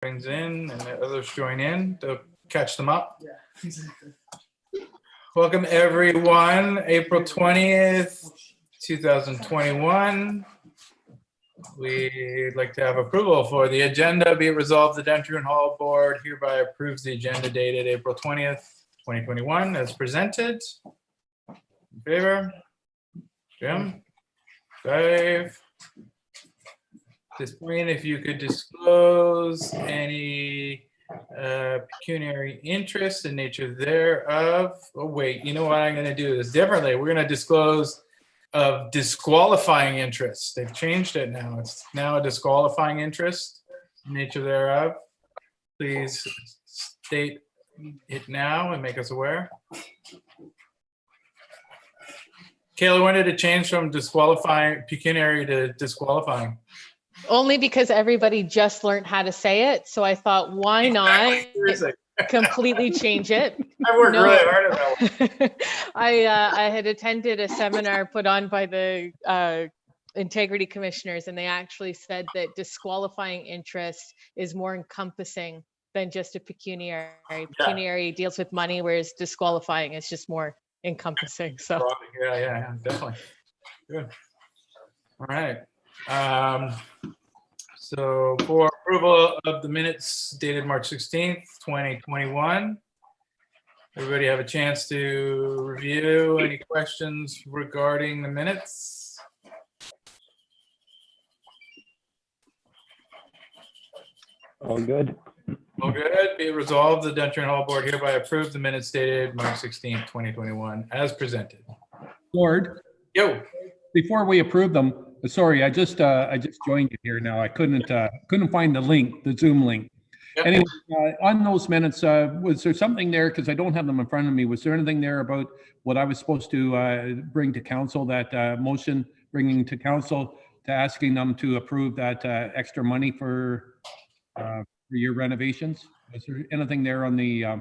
Brings in and the others join in to catch them up. Yeah, exactly. Welcome everyone, April 20th, 2021. We'd like to have approval for the agenda. Be it resolved, the Duntroon Hall Board hereby approves the agenda dated April 20th, 2021 as presented. In favor? Jim? Dave? At this point, if you could disclose any pecuniary interest and nature thereof. Oh, wait, you know what? I'm going to do this differently. We're going to disclose of disqualifying interest. They've changed it now. It's now a disqualifying interest, nature thereof. Please state it now and make us aware. Kayla, when did it change from disqualifying pecuniary to disqualifying? Only because everybody just learned how to say it. So I thought, why not completely change it? I worked really hard at that one. I had attended a seminar put on by the integrity commissioners, and they actually said that disqualifying interest is more encompassing than just a pecuniary. Pecuniary deals with money, whereas disqualifying is just more encompassing. So yeah, definitely. Good. All right. So for approval of the minutes dated March 16th, 2021, everybody have a chance to review. Any questions regarding the minutes? All good. All good. Be it resolved, the Duntroon Hall Board hereby approves the minutes dated March 16th, 2021 as presented. Lord, Yo. before we approve them, sorry, I just joined you here now. I couldn't find the link, the Zoom link. Yep. Anyway, on those minutes, was there something there, because I don't have them in front of me, was there anything there about what I was supposed to bring to council, that motion bringing to council, to asking them to approve that extra money for your renovations? Was there anything there on the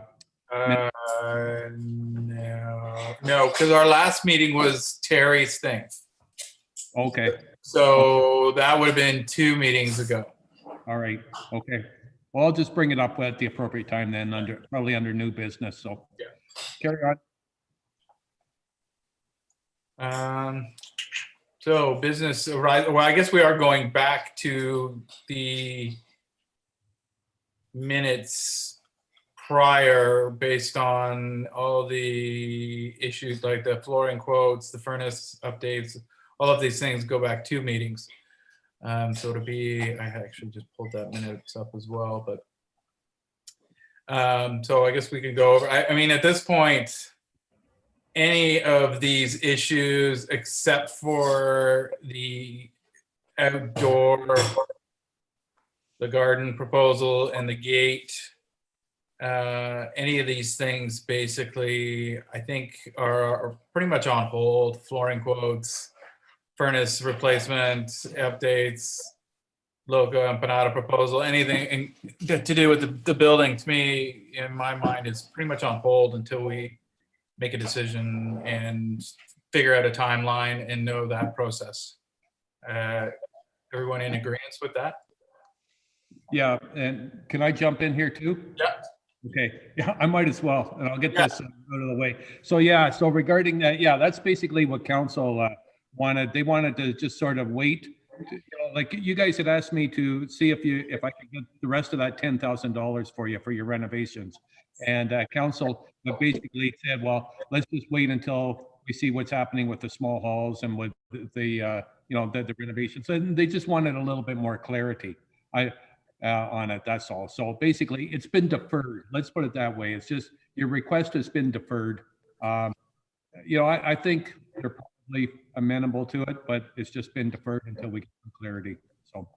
No, because our last meeting was Terry's thing. Okay. So that would have been 2 meetings ago. All right. Okay. Well, I'll just bring it up at the appropriate time then, probably under new business. So yeah. Carry on. So business, well, I guess we are going back to the minutes prior based on all the issues like the flooring quotes, the furnace updates, all of these things go back 2 meetings. So to be, I actually just pulled that minutes up as well, but so I guess we could go over, I mean, at this point, any of these issues except for the outdoor, the garden proposal and the gate, any of these things basically, I think are pretty much on hold. Flooring quotes, furnace replacement, updates, logo empanada proposal, anything to do with the building, to me, in my mind, is pretty much on hold until we make a decision and figure out a timeline and know that process. Everyone in agreement with that? Yeah, and can I jump in here too? Yeah. Okay, yeah, I might as well, and I'll get this out of the way. So yeah, so regarding that, yeah, that's basically what council wanted. They wanted to just sort of wait. Like you guys had asked me to see if I could get the rest of that $10,000 for you for your renovations, and council basically said, well, let's just wait until we see what's happening with the small halls and with the the renovations, and they just wanted a little bit more clarity. On it, that's all. So basically it's been deferred. Let's put it that way. It's just your request has been deferred. I think they're probably amenable to it, but it's just been deferred until we get some clarity. So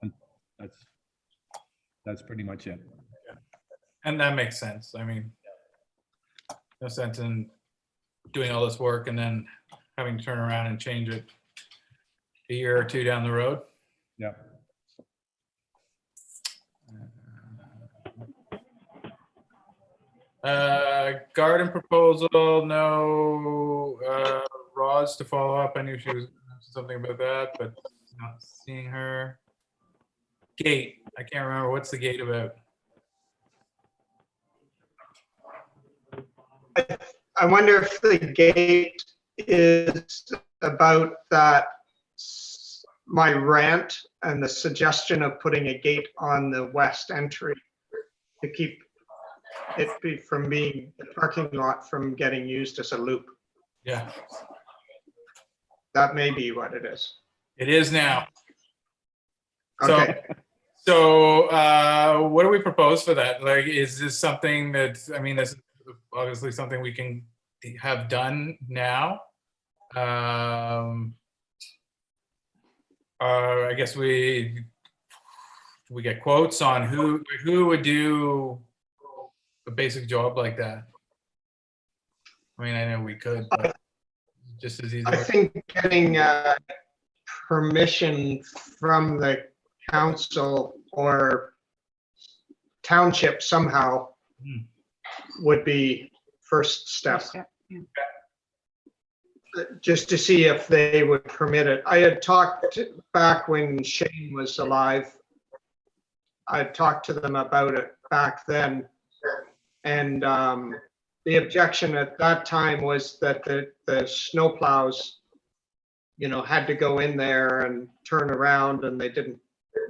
that's pretty much it. Yeah. And that makes sense. I mean, no sense in doing all this work and then having to turn around and change it a year or 2 down the road. Yeah. Garden proposal, no. Roz to follow up. I knew she was something about that, but not seeing her. Gate. I can't remember. What's the gate about? I wonder if the gate is about that, my rant and the suggestion of putting a gate on the west entry to keep it from being, the parking lot from getting used as a loop. Yeah, That may be what it is. it is now. So, Okay. so what do we propose for that? Like, is this something that, I mean, this is obviously something we can have done now. I guess we get quotes on who would do a basic job like that. I mean, I know we could, but just as easy. I think getting permission from the council or township somehow would be first step. Just to see if they would permit it. I had talked back when Shane was alive. I talked to them about it back then. And the objection at that time was that the snow plows, you know, had to go in there and turn around, and they didn't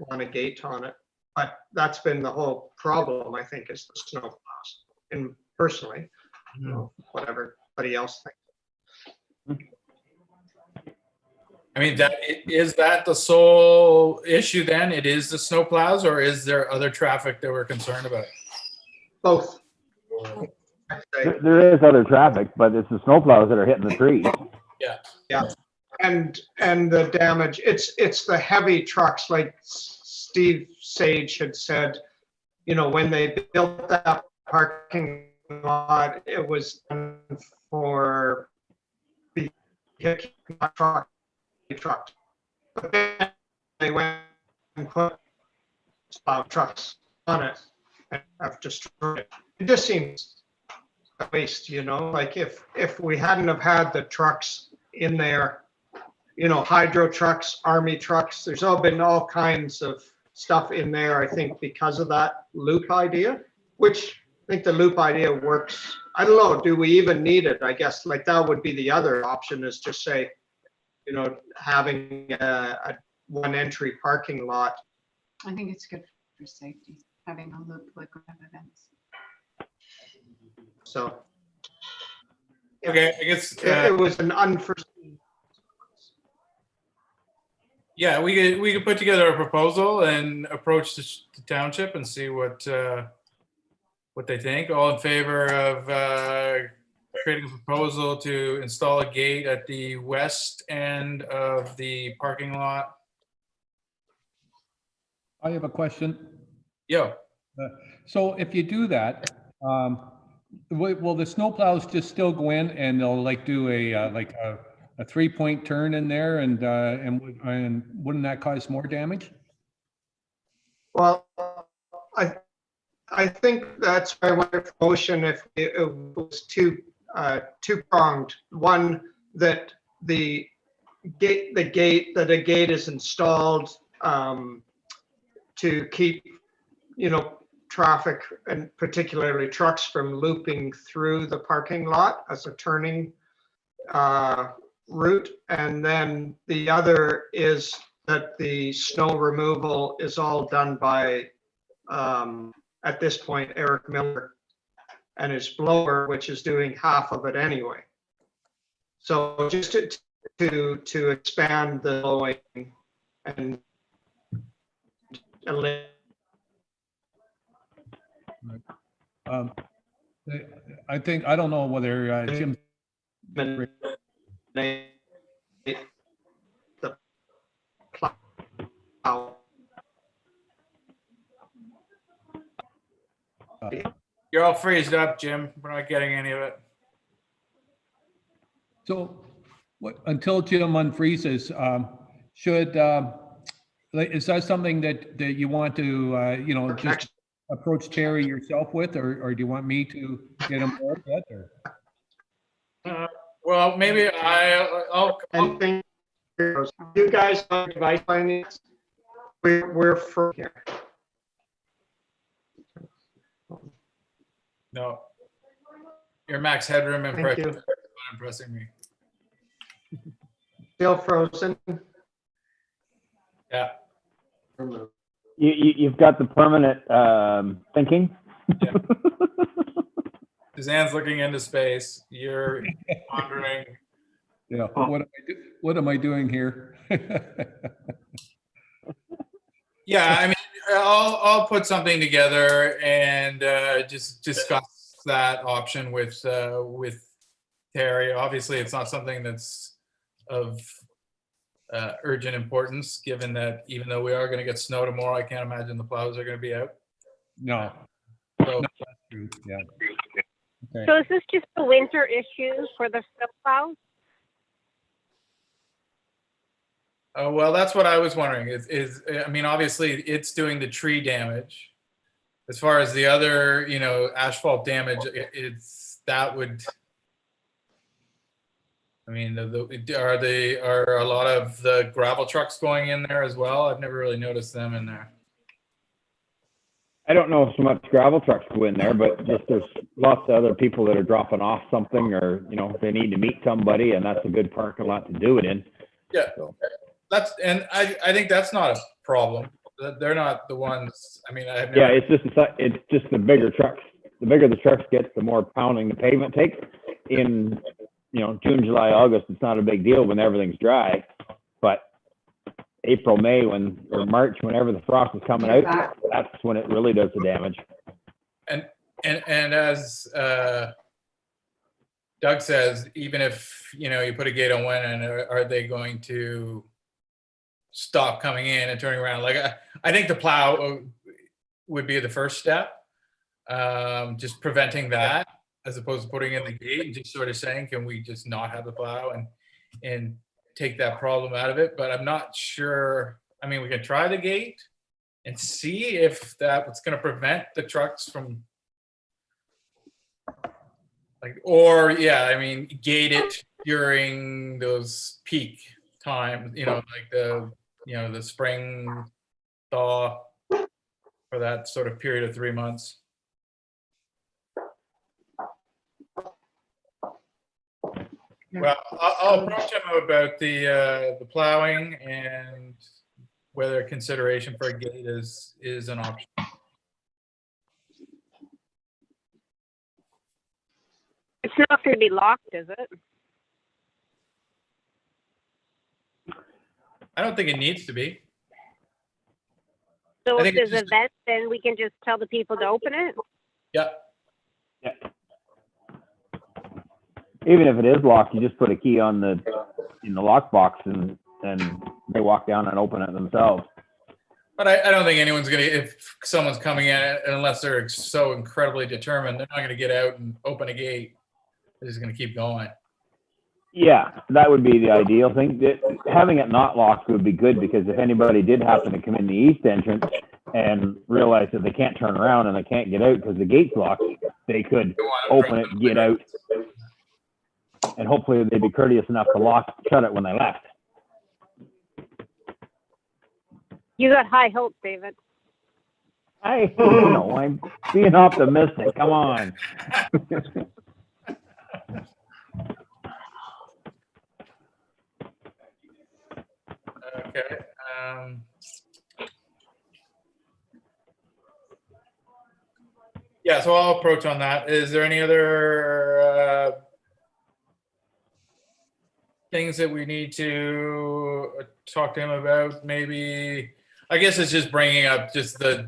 want a gate on it. But that's been the whole problem, I think, is the snow plows. And personally, you know, whatever everybody else thinks. I mean, is that the sole issue then? It is the snow plows, or is there other traffic that we're concerned about? Both. I'd say. There is other traffic, but it's the snowplows that are hitting the trees. Yeah. And the damage, it's the heavy trucks, like Steve Sage had said, you know, when they built that parking lot, it was done for trucks. But then they went and put plow trucks on it and have destroyed it. It just seems a waste, you know, like if we hadn't have had the trucks in there, you know, hydro trucks, army trucks, there's been all kinds of stuff in there, I think, because of that loop idea, which I think the loop idea works. I don't know, do we even need it? I guess like that would be the other option, is just say, you know, having a one entry parking lot. I think it's good for safety, having a loop like we have events. So. Okay, I guess. It was an unforeseen. Yeah, we could put together a proposal and approach the township and see what they think. All in favor of creating a proposal to install a gate at the west end of the parking lot? I have a question. Yo, So if you do that, will the snowplows just still go in and they'll like do a 3-point turn in there, and wouldn't that cause more damage? Well, I think that's why I wanted motion if it was two-pronged. One, that a gate is installed to keep, you know, traffic and particularly trucks from looping through the parking lot as a turning route. And then the other is that the snow removal is all done by, at this point, Eric Miller and his blower, which is doing half of it anyway. So just to expand the blowing and eliminate. I think, I don't know whether Jim. The plow. you're all freezed up, Jim. We're not getting any of it. So what, until Jim unfreezes, is that something that you want to, you know, just approach Terry yourself with, or do you want me to get him more yet? Well, maybe I'll And think, you guys on device finance, we're for here. no. Your max headroom Thank impression you. is not impressing me. Still frozen. Yeah. You've got the permanent thinking. Yeah. Suzanne's looking into space. You're pondering. Yeah, what am I doing here? Yeah, I mean, I'll put something together and just discuss that option with Terry. Obviously, it's not something that's of urgent importance, given that even though we are going to get snow tomorrow, I can't imagine the plows are going to be out. No, So no, that's true, yeah. Okay. So is this just a winter issue for the snowplows? well, that's what I was wondering. I mean, obviously, it's doing the tree damage. As far as the other, asphalt damage, that would. I mean, are a lot of the gravel trucks going in there as well? I've never really noticed them in there. I don't know if so much gravel trucks go in there, but just there's lots of other people that are dropping off something, or they need to meet somebody, and that's a good parking lot to do it in. Yeah, and I think that's not a problem. They're not the ones. I mean, I've never. Yeah, it's just the bigger trucks. The bigger the trucks get, the more pounding the pavement takes. In June, July, August, it's not a big deal when everything's dry, but April, May, or March, whenever the frost is coming out, that's when it really does the damage. And as Doug says, even if you put a gate on one end, are they going to stop coming in and turning around? Like I think the plow would be the first step, just preventing that, as opposed to putting in the gate and just sort of saying, can we just not have the plow and take that problem out of it? But I'm not sure. I mean, we can try the gate and see if that's going to prevent the trucks from gate it during those peak times, like the spring thaw, for that sort of period of 3 months. Well, I'll approach him about the plowing and whether consideration for a gate is an option. It's not going to be locked, is it? I don't think it needs to be. So I if think it's there's just- an event, then we can just tell the people to open it? Yeah. Even if it is locked, you just put a key in the lockbox, and they walk down and open it themselves. But I don't think anyone's going to, if someone's coming in, unless they're so incredibly determined, they're not going to get out and open a gate. They're just going to keep going. Yeah, that would be the ideal thing. Having it not locked would be good, because if anybody did happen to come in the east entrance and realize that they can't turn around and they can't get out because the gate's locked, they could open it, get out, and hopefully they'd be courteous enough to shut it when they left. You got high hopes, David. I'm being optimistic. Come on. Okay. Yeah, so I'll approach on that. Is there any other things that we need to talk to him about? Maybe, I guess it's just bringing up just the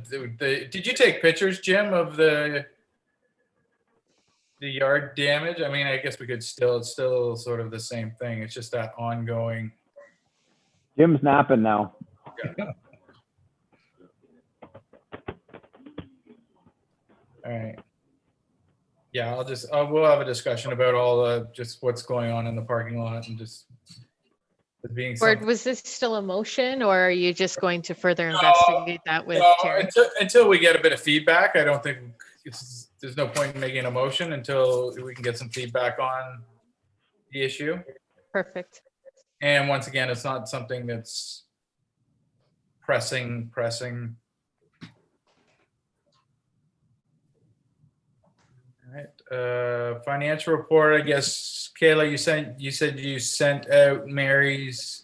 did you take pictures, Jim, of the yard damage? I mean, I guess we could it's still sort of the same thing. It's just that ongoing. Jim's napping now. All right. Yeah, we'll have a discussion about all just what's going on in the parking lot, and just being Gord, was this still a motion, or are you just going to further investigate that with Terry? Until we get a bit of feedback. I don't think there's no point in making a motion until we can get some feedback on the issue. Perfect. And once again, it's not something that's pressing. All right, financial report, I guess, Kayla, you said you sent out Mary's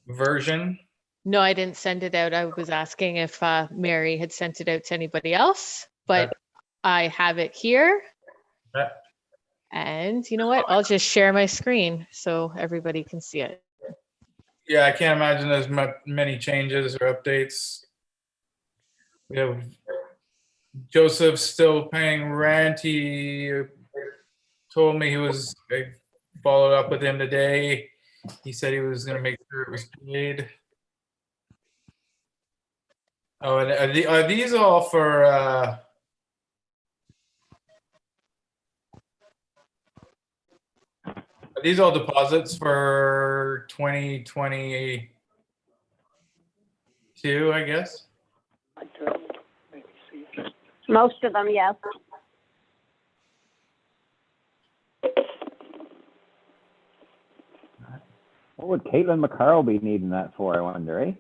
version. No, I didn't send it out. I was asking if Mary had sent it out to anybody else, but I have it here. Okay. And you know what? I'll just share my screen so everybody can see it. Yeah, I can't imagine there's many changes or updates. We have Joseph still paying rent. He told me I followed up with him today. He said he was going to make sure it was paid. Oh, and are these all for, are these all deposits for 2022, I guess? Most of them, yes. What would Caitlin McCarroll be needing that for, I wonder, eh?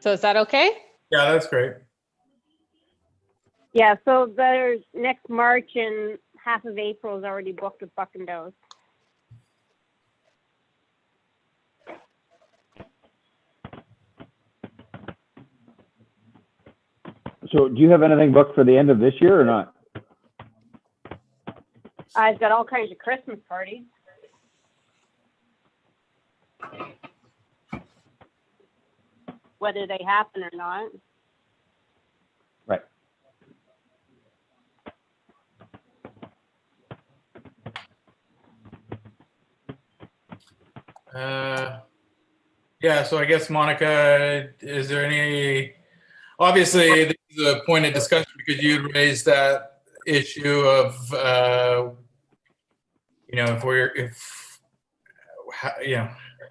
So is that okay? Yeah, that's great. Yeah, so there's next March and half of April is already booked with Buck and Doe's. So do you have anything booked for the end of this year or not? I've got all kinds of Christmas parties. Whether they happen or not. Right. Yeah, so I guess, Monica, is there any, obviously, this is a point of discussion because you raised that issue of,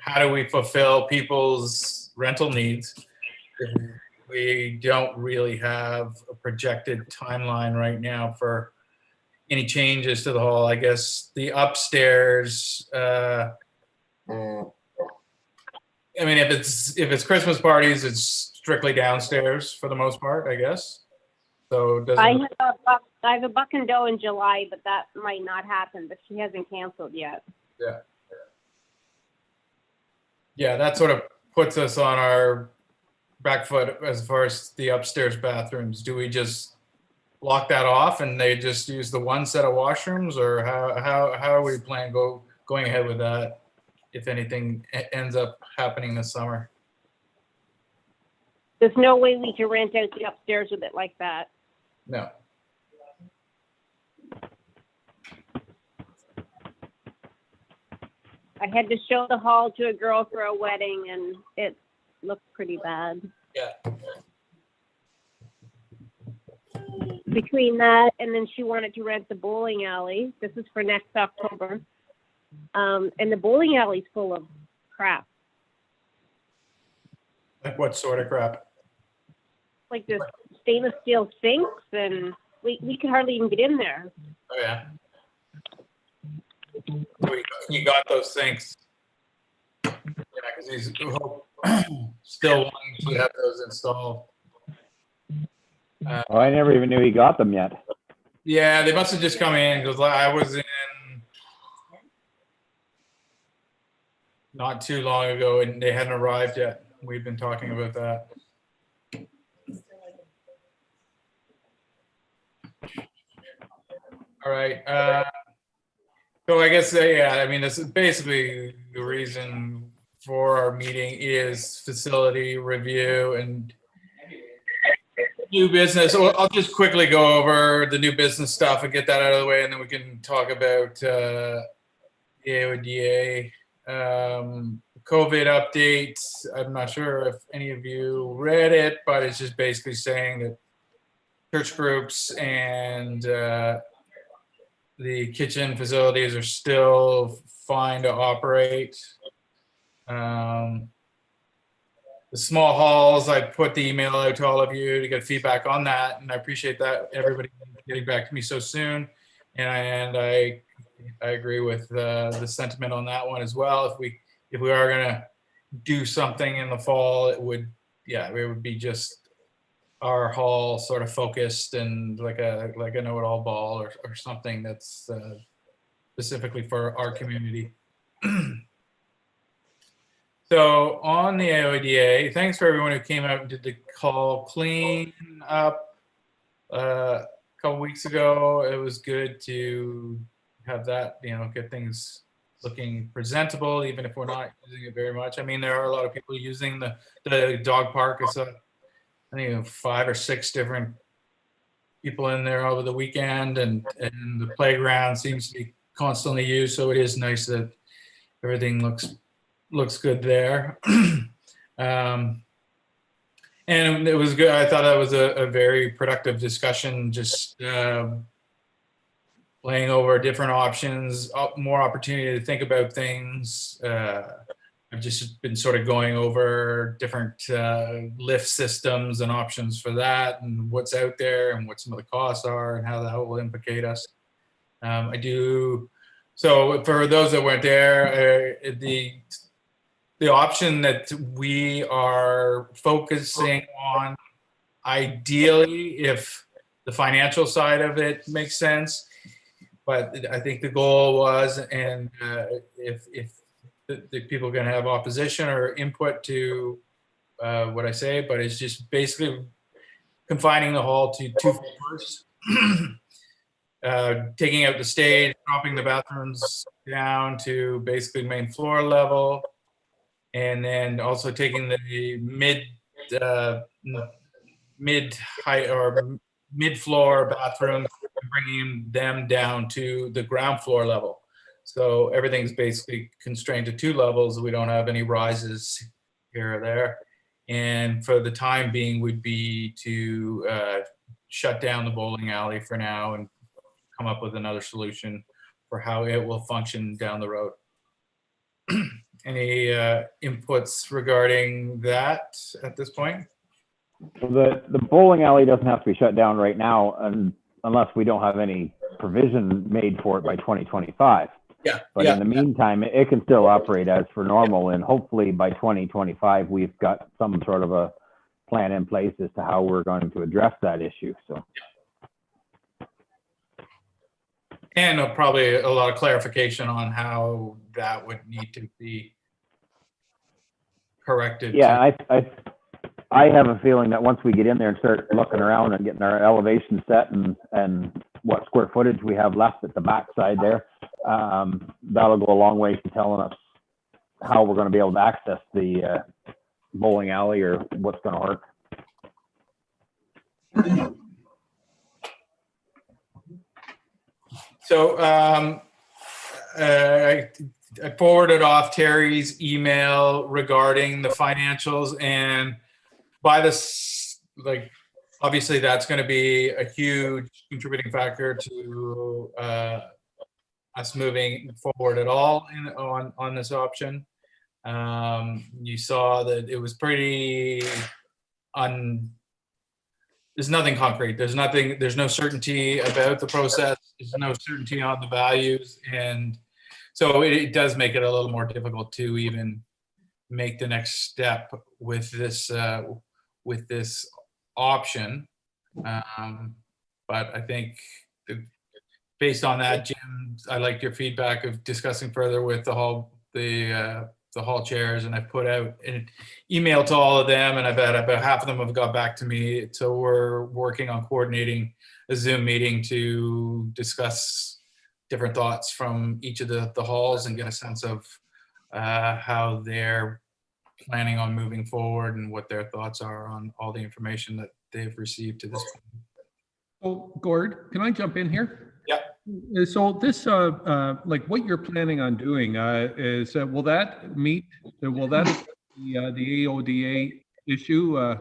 how do we fulfill people's rental needs if we don't really have a projected timeline right now for any changes to the hall? I guess the upstairs, I mean, if it's Christmas parties, it's strictly downstairs for the most part, I guess. So I have a Buck and Doe in July, but that might not happen. But she hasn't canceled yet. Yeah, that sort of puts us on our back foot as far as the upstairs bathrooms. Do we just lock that off and they just use the one set of washrooms, or how are we planning going ahead with that if anything ends up happening this summer? There's no way we can rent out the upstairs with it like that. No. I had to show the hall to a girl for a wedding, and it looked pretty bad. Yeah. Between that and then she wanted to rent the bowling alley. This is for next October. And the bowling alley's full of crap. Like what sort of crap? Like there's stainless steel sinks, and we could hardly even get in there. Oh, yeah. You got those things. Yeah, because he's still wanting to have those installed. Oh, I never even knew he got them yet. Yeah, they must have just come in because I was in not too long ago and they hadn't arrived yet. We've been talking about that. All right. So I guess, yeah, I mean, this is basically the reason for our meeting is facility review and new business. I'll just quickly go over the new business stuff and get that out of the way, and then we can talk about the AODA. COVID updates. I'm not sure if any of you read it, but it's just basically saying that church groups and the kitchen facilities are still fine to operate. The small halls, I put the email out to all of you to get feedback on that, and I appreciate that everybody getting back to me so soon. And I agree with the sentiment on that one as well. If we are gonna do something in the fall, it would be just our hall sort of focused and like a know-it-all ball or something that's specifically for our community. So on the AODA, thanks for everyone who came out and did the call clean up a couple weeks ago. It was good to have that, get things looking presentable, even if we're not using it very much. I mean, there are a lot of people using the dog park. It's I think 5 or 6 different people in there over the weekend, and the playground seems to be constantly used. So it is nice that everything looks good there. And it was good. I thought that was a very productive discussion, just laying over different options, more opportunity to think about things. I've just been sort of going over different lift systems and options for that, and what's out there and what some of the costs are and how that will implicate us. So for those that weren't there, the option that we are focusing on, ideally, if the financial side of it makes sense, but I think the goal was, and if the people are going to have opposition or input to what I say, but it's just basically confining the hall to 2 floors, taking out the stage, dropping the bathrooms down to basically main floor level, and then also taking the mid-height or mid-floor bathrooms and bringing them down to the ground floor level. So everything's basically constrained to 2 levels. We don't have any rises here or there. And for the time being would be to shut down the bowling alley for now and come up with another solution for how it will function down the road. Any inputs regarding that at this point? The bowling alley doesn't have to be shut down right now, unless we don't have any provision made for it by 2025. Yeah. But in the meantime, it can still operate as per normal, and hopefully by 2025 we've got some sort of a plan in place as to how we're going to address that issue. So. And probably a lot of clarification on how that would need to be corrected. Yeah, I have a feeling that once we get in there and start looking around and getting our elevation set and what square footage we have left at the backside there, that'll go a long way to telling us how we're going to be able to access the bowling alley or what's going to work. So I forwarded off Terry's email regarding the financials, and by this, like, obviously that's going to be a huge contributing factor to us moving forward at all on this option. You saw that it was pretty there's nothing concrete. There's no certainty about the process. There's no certainty on the values. And so it does make it a little more difficult to even make the next step with this option. But I think based on that, Jim, I liked your feedback of discussing further with the hall chairs, and I put out an email to all of them, and I bet about half of them have got back to me. So we're working on coordinating a Zoom meeting to discuss different thoughts from each of the halls and get a sense of how they're planning on moving forward and what their thoughts are on all the information that they've received to this point. Oh, Gord, can I jump in here? Yeah. So this, like what you're planning on doing is, will that meet, the AODA issue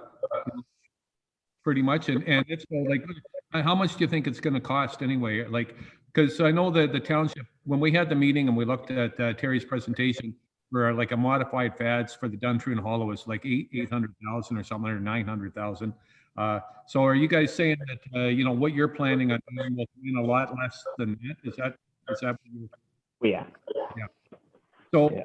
pretty much? And if so, like, how much do you think it's going to cost anyway? Like, because I know that the township, when we had the meeting and we looked at Terry's presentation for like a modified FADS for the Duntroon Hollow, was like 800,000 or something, or 900,000. So are you guys saying that, what you're planning on doing will be a lot less than that? Is that? Yeah. So,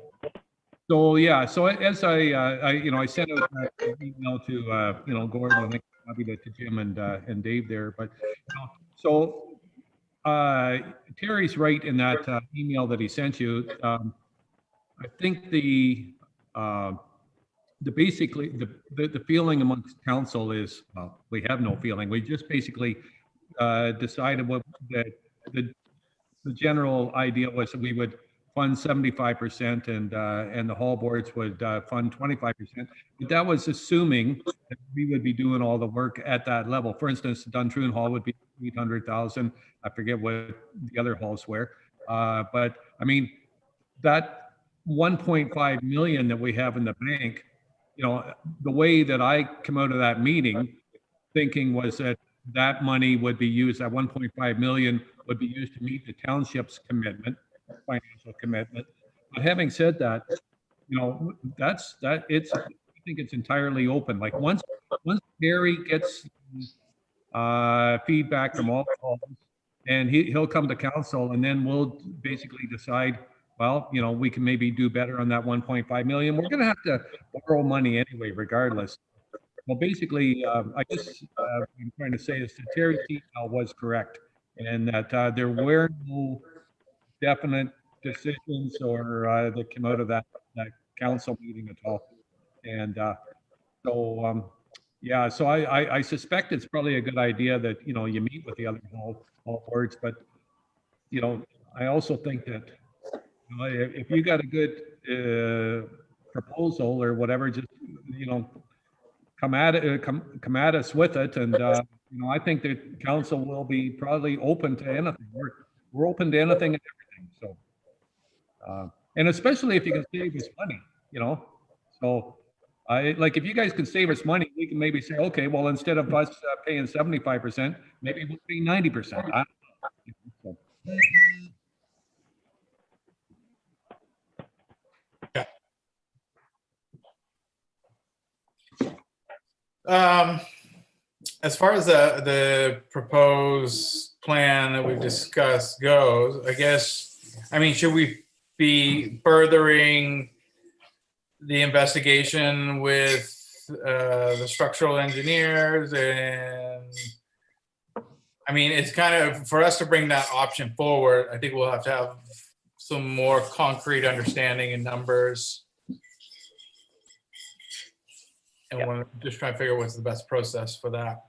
So, yeah, so as I sent out an email to, Gordon, I think probably to Jim and Dave there, but, so, Terry's right in that email that he sent you. I think basically, the feeling amongst council is, well, we have no feeling. We just basically decided the general idea was that we would fund 75% and the hall boards would fund 25%. But that was assuming that we would be doing all the work at that level. For instance, Duntroon Hall would be 800,000. I forget what the other halls were. But I mean, that 1.5 million that we have in the bank, the way that I come out of that meeting thinking was that that money would be used, that 1.5 million would be used to meet the township's commitment, financial commitment. But having said that, I think it's entirely open. Like once Barry gets feedback from all the halls, and he'll come to council, and then we'll basically decide, well, we can maybe do better on that 1.5 million. We're going to have to borrow money anyway, regardless. Well, basically, I guess I'm trying to say is that Terry's email was correct, and that there were no definite decisions or that came out of that council meeting at all. And so, yeah, so I suspect it's probably a good idea that, you meet with the other hall boards, but, I also think that if you got a good proposal or whatever, just, come at us with it. And, I think that council will be probably open to anything. We're open to anything and everything. So, and especially if you can save us money, so if you guys can save us money, we can maybe say, okay, well, instead of us paying 75%, maybe we'll pay 90%. As far as the proposed plan that we've discussed goes, I guess, should we be furthering the investigation with the structural engineers? And it's kind of, for us to bring that option forward, I think we'll have to have some more concrete understanding and numbers. And we're just trying to figure out what's the best process for that.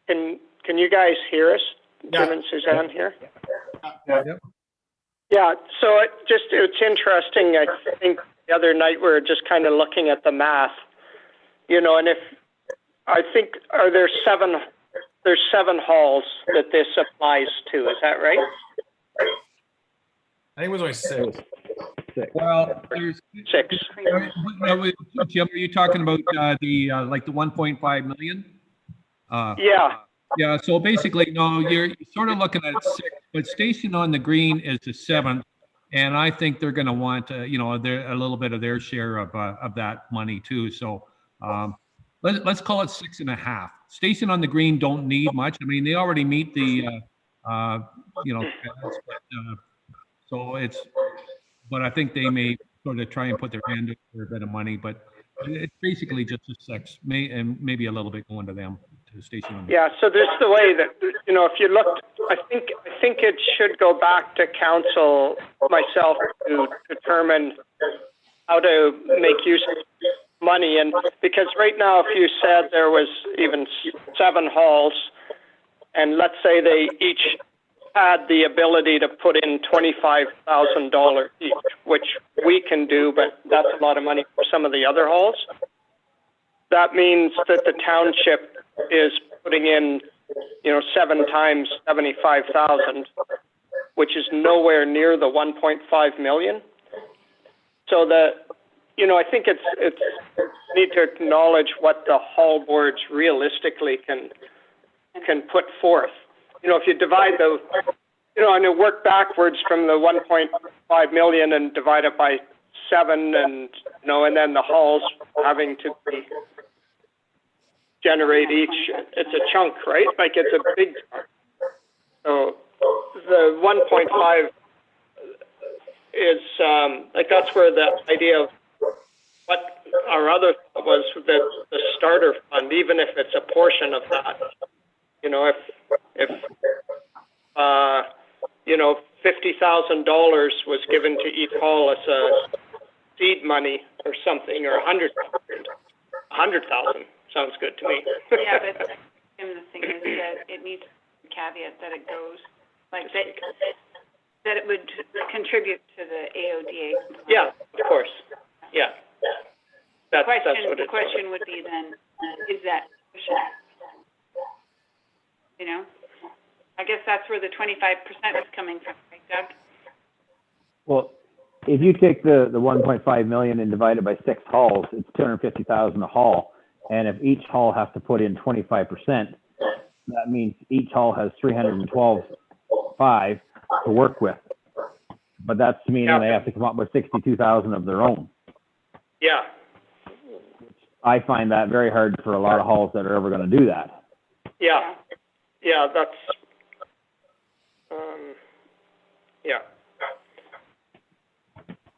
Can you guys hear us? Yeah. Jim and Suzanne here? Yeah. Yeah, so it's interesting. I think the other night we were just kind of looking at the math, and there's seven halls that this applies to. Is that right? I think it was only 6. Well, there's 6. Jim, are you talking about the 1.5 million? Yeah. Yeah. So basically, no, you're sort of looking at 6, but Station on the Green is the 7th, and I think they're going to want a little bit of their share of that money too. So let's call it 6.5. Station on the Green don't need much. They already meet the so it's. But I think they may sort of try and put their hand in for a bit of money, but it's basically just a 6, and maybe a little bit going to them, to Station. Yeah, so this is the way that, if you looked, I think it should go back to council, myself, to determine how to make use of money. And because right now, if you said there was even 7 halls, and let's say they each had the ability to put in $25,000 each, which we can do, but that's a lot of money for some of the other halls. That means that the township is putting in, 7 times 75,000, which is nowhere near the 1.5 million. So I think it's need to acknowledge what the hall boards realistically can put forth. If you divide and you work backwards from the 1.5 million and divide it by 7, and then the halls having to generate each, it's a chunk, right? It's a big chunk. So the 1.5 is that's where the idea of what our other thought was that the starter fund, even if it's a portion of that, you know, if you know, $50,000 was given to each hall as a seed money or something, or 100,000 sounds good to me. Yeah, but and the thing is that it needs a caveat that it goes, like that it would contribute to the AODA. Yeah, of course. Yeah. That's what The it question would be then, is that sufficient? You know, I guess that's where the 25% is coming from, right, Doug? Well, if you take the 1.5 million and divide it by 6 halls, it's 250,000 a hall. And if each hall has to put in 25%, that means each hall has 312.5 to work with. But that's meaning they have to come up with 62,000 of their own. Yeah. I find that very hard for a lot of halls that are ever going to do that. Yeah. Yeah, that's, yeah.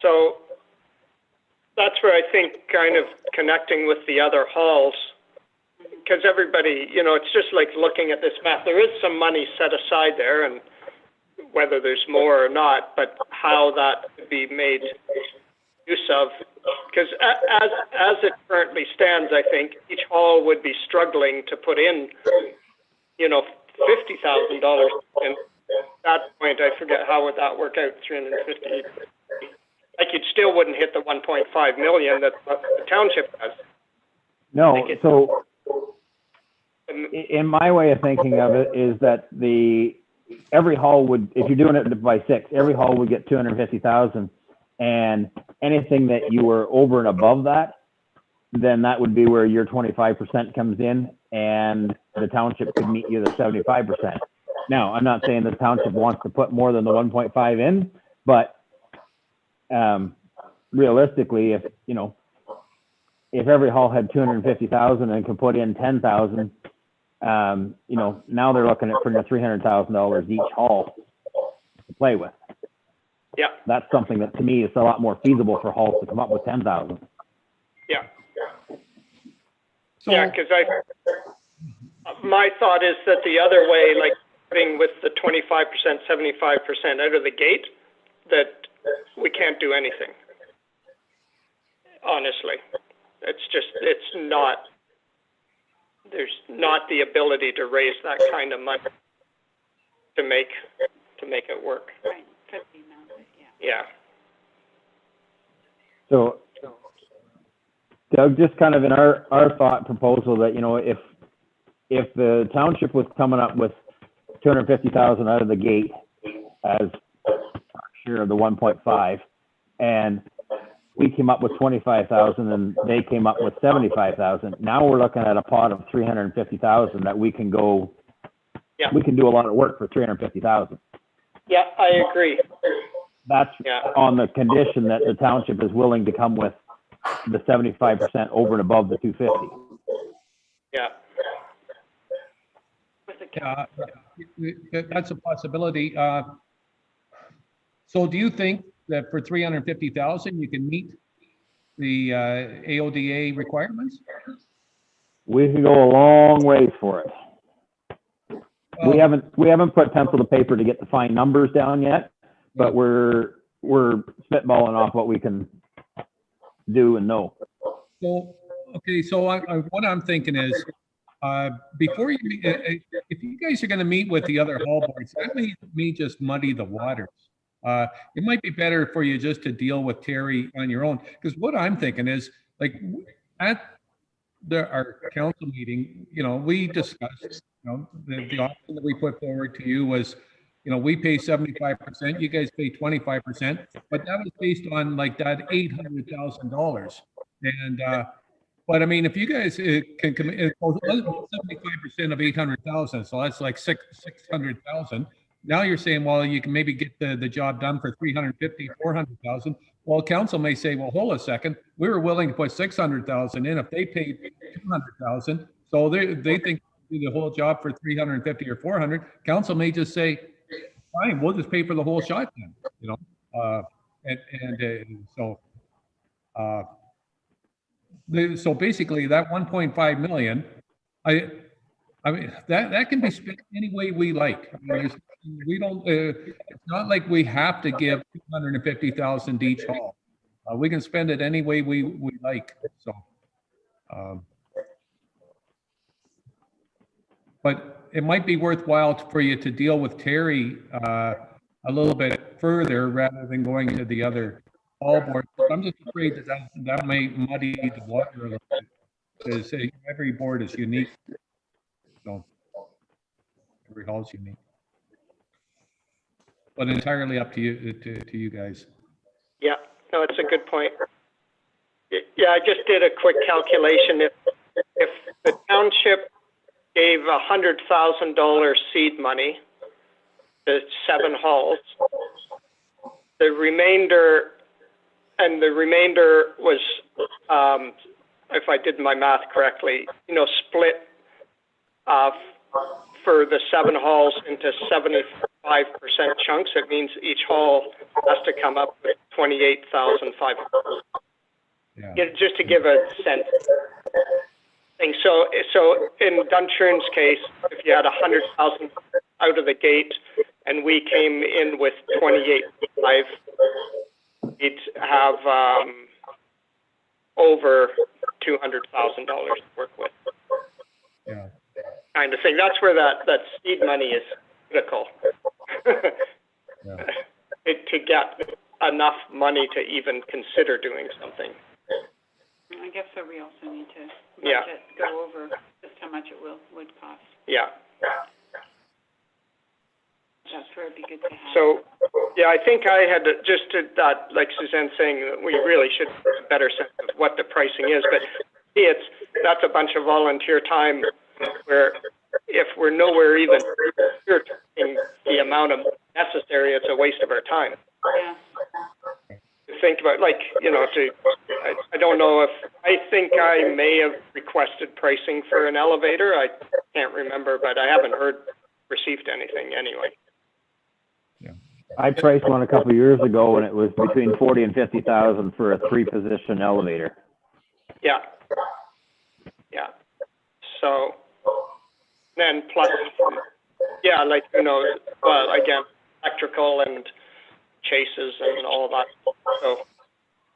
So that's where I think kind of connecting with the other halls, because everybody, you know, it's just like looking at this map. There is some money set aside there, and whether there's more or not, but how that could be made use of, because as it currently stands, I think each hall would be struggling to put in, you know, $50,000. And at that point, I forget how would that work out, 350. Like you still wouldn't hit the 1.5 million that the township has. No, so in my way of thinking of it is that every hall would, if you're doing it by 6, every hall would get 250,000, and anything that you were over and above that, then that would be where your 25% comes in, and the township could meet you the 75%. Now, I'm not saying the township wants to put more than the 1.5 in, but realistically, if you know, if every hall had 250,000 and could put in 10,000, you know, now they're looking at putting $300,000 each hall to play with. Yeah. That's something that to me is a lot more feasible for halls to come up with 10,000. Yeah. So, Yeah, because my thought is that the other way, like putting with the 25%, 75% out of the gate, that we can't do anything. Honestly, it's not, there's not the ability to raise that kind of money to make it work. Right, for the amount, yeah. Yeah. So, Doug, just kind of in our thought proposal that, you know, if the township was coming up with 250,000 out of the gate as our share of the 1.5, and we came up with 25,000 and they came up with 75,000. Now we're looking at a pot of 350,000 that we can go, we can do a lot of work for 350,000. Yeah, I agree. That's on the condition that the township is willing to come with the 75% over and above the 250. Yeah. that's a possibility. So do you think that for 350,000 you can meet the AODA requirements? We can go a long ways for it. We haven't put pencil to paper to get the fine numbers down yet, but we're spitballing off what we can do and know. So, okay, so what I'm thinking is, before you, if you guys are going to meet with the other hall boards, that may just muddy the waters. It might be better for you just to deal with Terry on your own, because what I'm thinking is, like, at our council meeting, you know, we discussed, you know, the option that we put forward to you was, you know, we pay 75%, you guys pay 25%, but that was based on like that $800,000. And, but I mean, if you guys can come in 75% of 800,000, so that's like 600,000. Now you're saying, well, you can maybe get the job done for 350, 400,000. Well, council may say, well, hold a second. We were willing to put 600,000 in if they paid 200,000. So they think do the whole job for 350 or 400. Council may just say, fine, we'll just pay for the whole shot then, you know? So So basically that 1.5 million, I mean, that can be spent any way we like. I mean, we don't, it's not like we have to give 250,000 each hall. We can spend it any way we like, so. But it might be worthwhile for you to deal with Terry a little bit further rather than going to the other hall board. I'm just afraid that may muddy the water a little bit, because every board is unique. So every hall is unique. But entirely up to you, to you guys. Yeah, no, it's a good point. Yeah, I just did a quick calculation. If the township gave $100,000 seed money to 7 halls, the remainder was, if I did my math correctly, split for the 7 halls into 75% chunks. It means each hall has to come up with 28,500. Yeah. Just to give a sense. So in Duntroon's case, if you had 100,000 out of the gate, and we came in with 28.5, we'd have over $200,000 to work with. Yeah. Kind of thing. That's where that seed money is critical. Yeah. To get enough money to even consider doing something. I guess so. We also need to Yeah. go over just how much it would cost. Yeah. That's where it'd be good to have. So, yeah, I think I had just to that, like Suzanne saying, we really should have a better sense of what the pricing is. But that's a bunch of volunteer time where if we're nowhere even near the amount of necessary, it's a waste of our time. Yeah. Think about, I don't know if, I think I may have requested pricing for an elevator. I can't remember, but I haven't received anything anyway. Yeah. I priced one a couple of years ago and it was between 40 and 50,000 for a 3-position elevator. Yeah. Yeah. So then plus, yeah, well, again, electrical and chases and all that. So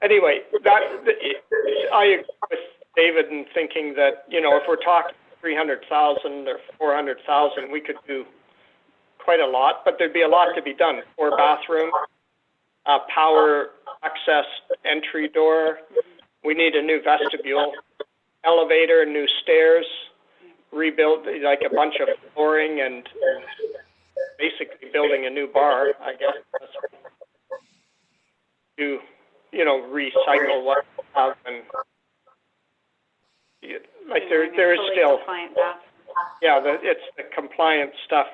anyway, I agree with David in thinking that, if we're talking 300,000 or 400,000, we could do quite a lot, but there'd be a lot to be done. 4 bathrooms, power access entry door. We need a new vestibule, elevator, new stairs, rebuild like a bunch of flooring, and basically building a new bar, I guess. To, recycle what we have, and there is still, yeah, it's the compliance stuff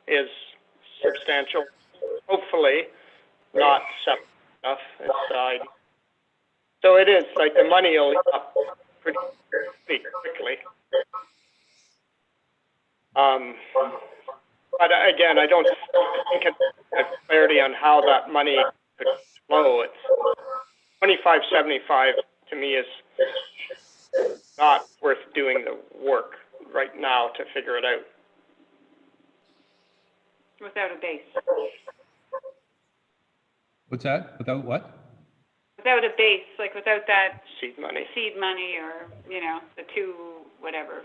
is substantial. Hopefully, not separate stuff inside. So it is like the money will up pretty quickly. But again, I don't think it has clarity on how that money could flow. It's 2575 to me is not worth doing the work right now to figure it out. Without a base. What's that? Without what? Without a base, like without that Seed money. or, the 2, whatever.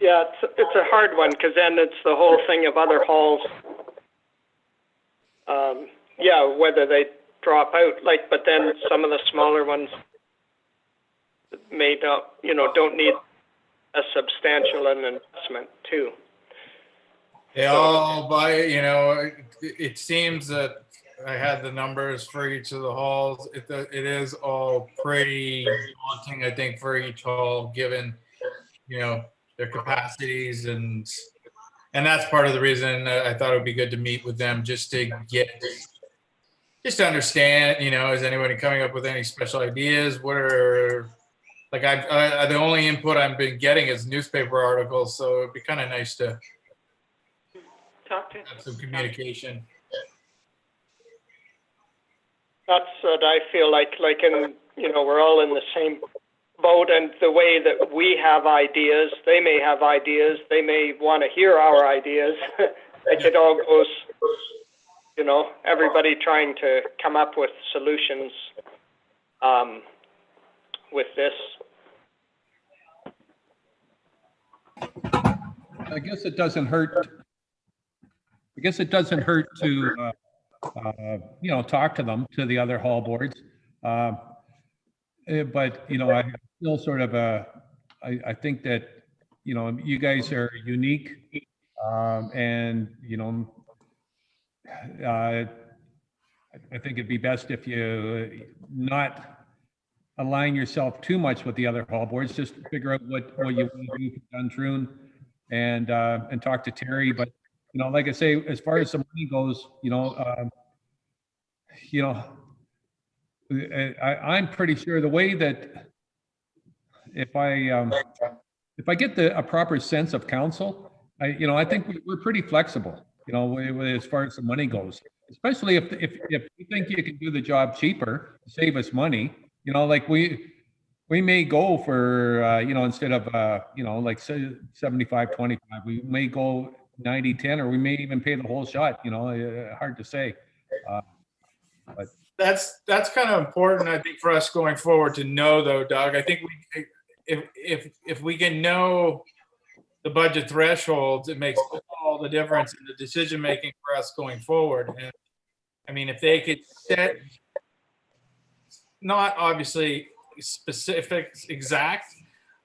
Yeah, it's a hard one because then it's the whole thing of other halls. Whether they drop out, but then some of the smaller ones may not, don't need a substantial investment too. They all buy, it seems that I had the numbers for each of the halls. It is all pretty daunting, I think, for each hall, given, their capacities, and that's part of the reason I thought it would be good to meet with them, just to understand, is anybody coming up with any special ideas? What are, the only input I've been getting is newspaper articles, so it'd be kind of nice to Talk to have some communication. That's what I feel like in, we're all in the same boat, and the way that we have ideas, they may have ideas, they may want to hear our ideas. Like it all goes, everybody trying to come up with solutions with this. I guess it doesn't hurt. I guess it doesn't hurt to, talk to them, to the other hall boards. But, I still sort of, I think that, you guys are unique. And, I think it'd be best if you not align yourself too much with the other hall boards. Just figure out what you want to do for Duntroon and talk to Terry. But, like I say, as far as the money goes, I'm pretty sure the way that if I get a proper sense of council, I think we're pretty flexible, as far as the money goes, especially if you think you can do the job cheaper, save us money, like we may go for, instead of, like 75-25, we may go 90-10, or we may even pay the whole shot, hard to say. But That's kind of important, I think, for us going forward to know, though, Doug. I think if we can know the budget thresholds, it makes all the difference in the decision making for us going forward. And I mean, if they could set, not obviously specific, exact,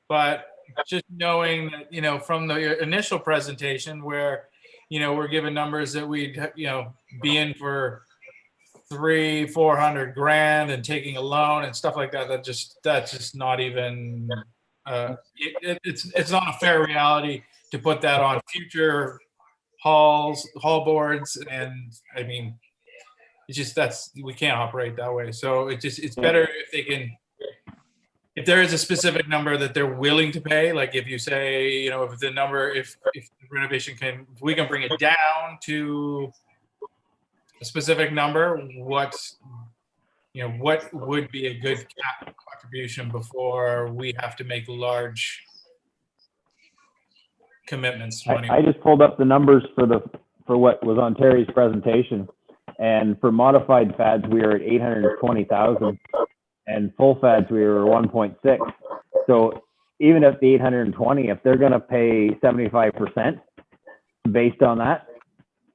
but just knowing that, from the initial presentation where, we're given numbers that we'd, be in for 300-400 grand and taking a loan and stuff like that. That's just not even, it's not a fair reality to put that on future hall boards. And I mean, it's just, we can't operate that way. So it's better if they can, if there is a specific number that they're willing to pay, like if you say, if the number, if the renovation if we can bring it down to a specific number, what would be a good contribution before we have to make large commitments? I just pulled up the numbers for what was on Terry's presentation, and for modified fads we are at 820,000, and full fads we were 1.6. So even at the 820, if they're going to pay 75% based on that,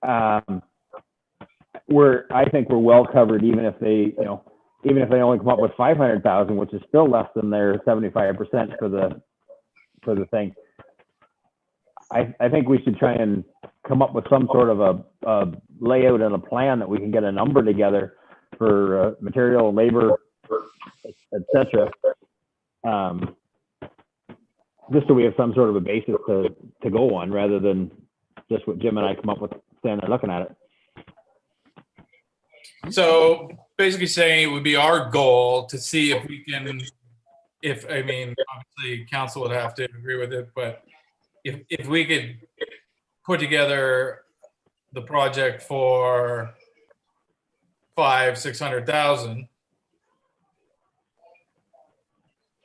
I think we're well covered, even if they only come up with 500,000, which is still less than their 75% for the thing. I think we should try and come up with some sort of a layout and a plan that we can get a number together for material, labor, etc. Just so we have some sort of a basis to go on, rather than just what Jim and I come up with standing there looking at it. So basically saying it would be our goal to see if we can, obviously council would have to agree with it, but if we could put together the project for 500,000-600,000,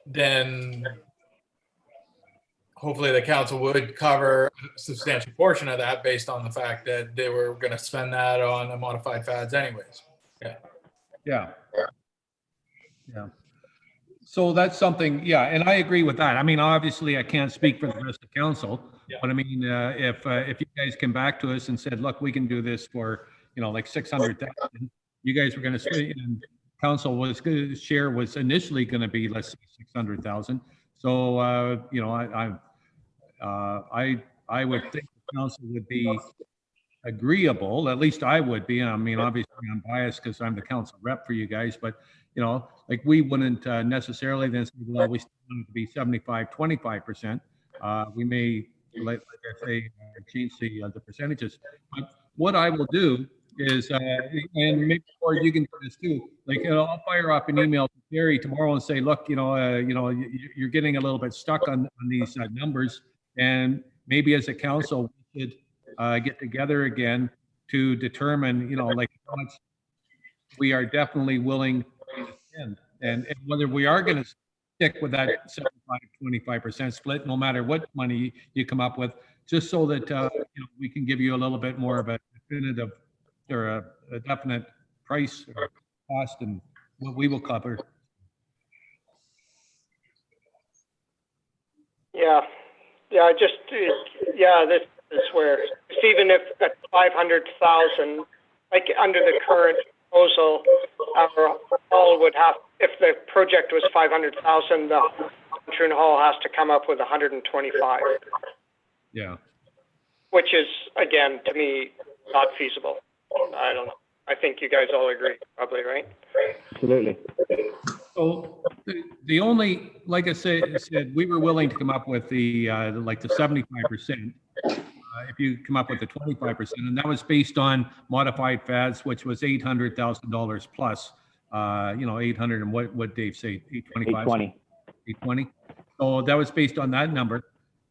then hopefully the council would cover a substantial portion of that based on the fact that they were going to spend that on the modified fads anyways. Yeah. So that's something, and I agree with that. I mean, obviously I can't speak for the rest of council, but I mean, if you guys came back to us and said, look, we can do this for, like 600,000, you guys were going to spend, and council was going to share was initially going to be, let's say, 600,000. So, I would think the council would be agreeable, at least I would be. I mean, obviously I'm biased because I'm the council rep for you guys, but like we wouldn't necessarily then say, well, we still want it to be 75-25%. We may, like I say, change the percentages. But what I will do is, and maybe or you can do this too. Like I'll fire off an email to Gary tomorrow and say, look, you're getting a little bit stuck on these numbers, and maybe as a council we should get together again to determine, like we are definitely willing to spend. And whether we are going to stick with that 75-25% split, no matter what money you come up with, just so that we can give you a little bit more of a definitive or a definite price or cost and what we will cover. Yeah, yeah, this is where, it's even if at 500,000, like under the current proposal, our hall would have, if the project was 500,000, the Duntroon Hall has to come up with 125, Yeah. which is, again, to me, not feasible. I don't know. I think you guys all agree, probably, right? Absolutely. So the only, like I said, we were willing to come up with the like the 75%. If you come up with the 25%, and that was based on modified FADs, which was $800,000 plus. 800 and what Dave say, 825? 820. 820. So that was based on that number.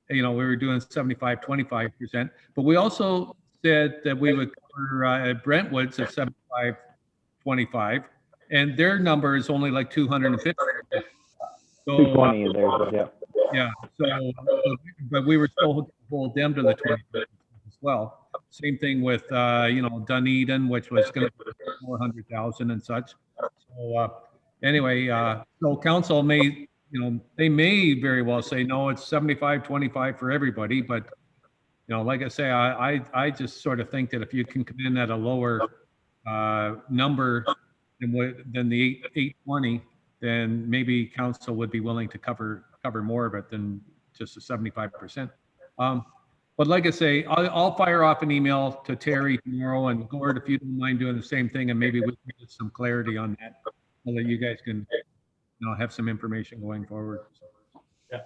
We were doing 75-25%, but we also said that we would cover Brentwood's at 75-25, and their number is only like 250. So 220 is theirs, yeah. yeah. So, but we were still hold them to the 20 as well. Same thing with Dunedin, which was going to be 400,000 and such. So anyway, so council may, they may very well say no, it's 75-25 for everybody, but like I say, I just sort of think that if you can come in at a lower number than the 820, then maybe council would be willing to cover more of it than just the 75%. But like I say, I'll fire off an email to Terry tomorrow, and Gord, if you don't mind doing the same thing, and maybe we can get some clarity on that, so that you guys can have some information going forward. Yeah.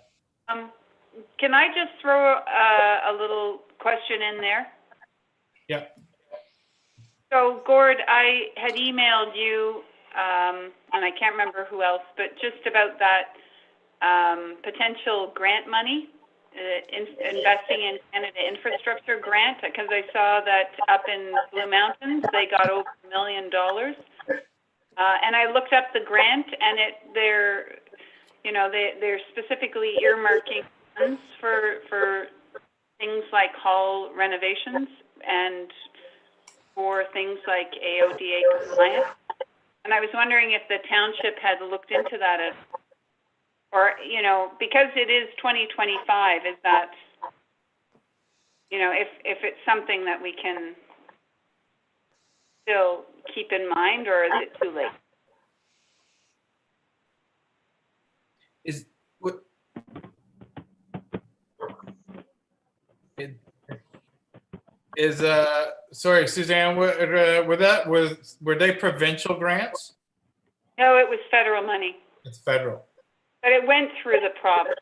Can I just throw a little question in there? Yeah. So Gord, I had emailed you, and I can't remember who else, but just about that potential grant money, investing in Canada infrastructure grant, because I saw that up in Blue Mountains, they got over $1 million. And I looked up the grant, and they're specifically earmarking funds for things like hall renovations and for things like AODA compliance. And I was wondering if the township had looked into that, or because it is 2025, is that if it's something that we can still keep in mind, or is it too late? Sorry, Suzanne, were they provincial grants? No, it was federal money, It's federal. but it went through the province.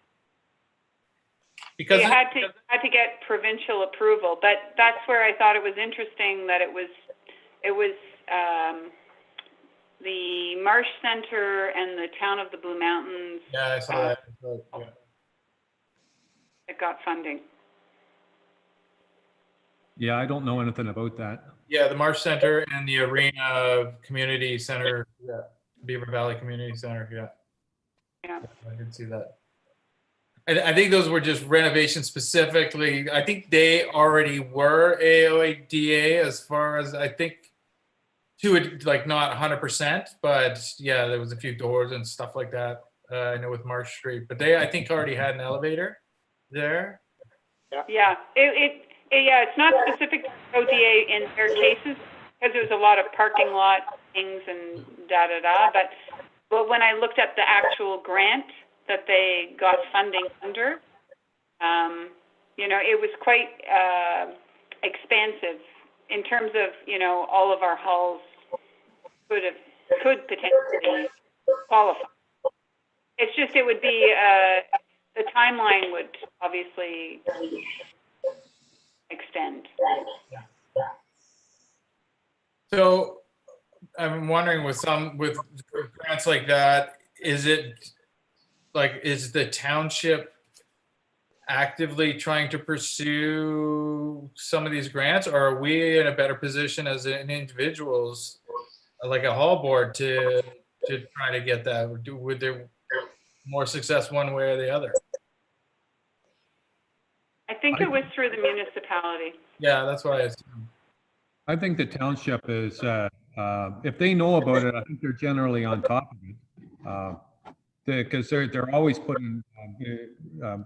Because You had to get provincial approval, but that's where I thought it was interesting that it was the Marsh Center and the town of the Blue Mountains yeah, I saw that. Yeah. that got funding. Yeah, I don't know anything about that. Yeah, the Marsh Center and the Arena Community Center, yeah, Beaver Valley Community Center, yeah. Yeah. I did see that. I think those were just renovations specifically. I think they already were AODA as far as I think, to it, like not 100%, but yeah, there was a few doors and stuff like that. I know with Marsh Street, but they I think already had an elevator there. Yeah, it's not specific to ODA in their cases because there was a lot of parking lot things and but when I looked at the actual grant that they got funding under, it was quite expansive in terms of all of our halls could potentially qualify. It's just it would be the timeline would obviously extend. So I'm wondering with grants like that, is the township actively trying to pursue some of these grants, or are we in a better position as individuals like a hall board to try to get that? Would there more success one way or the other? I think it was through the municipality. Yeah, that's what I assume. I think the township is, if they know about it, I think they're generally on top of it. Because they're always putting,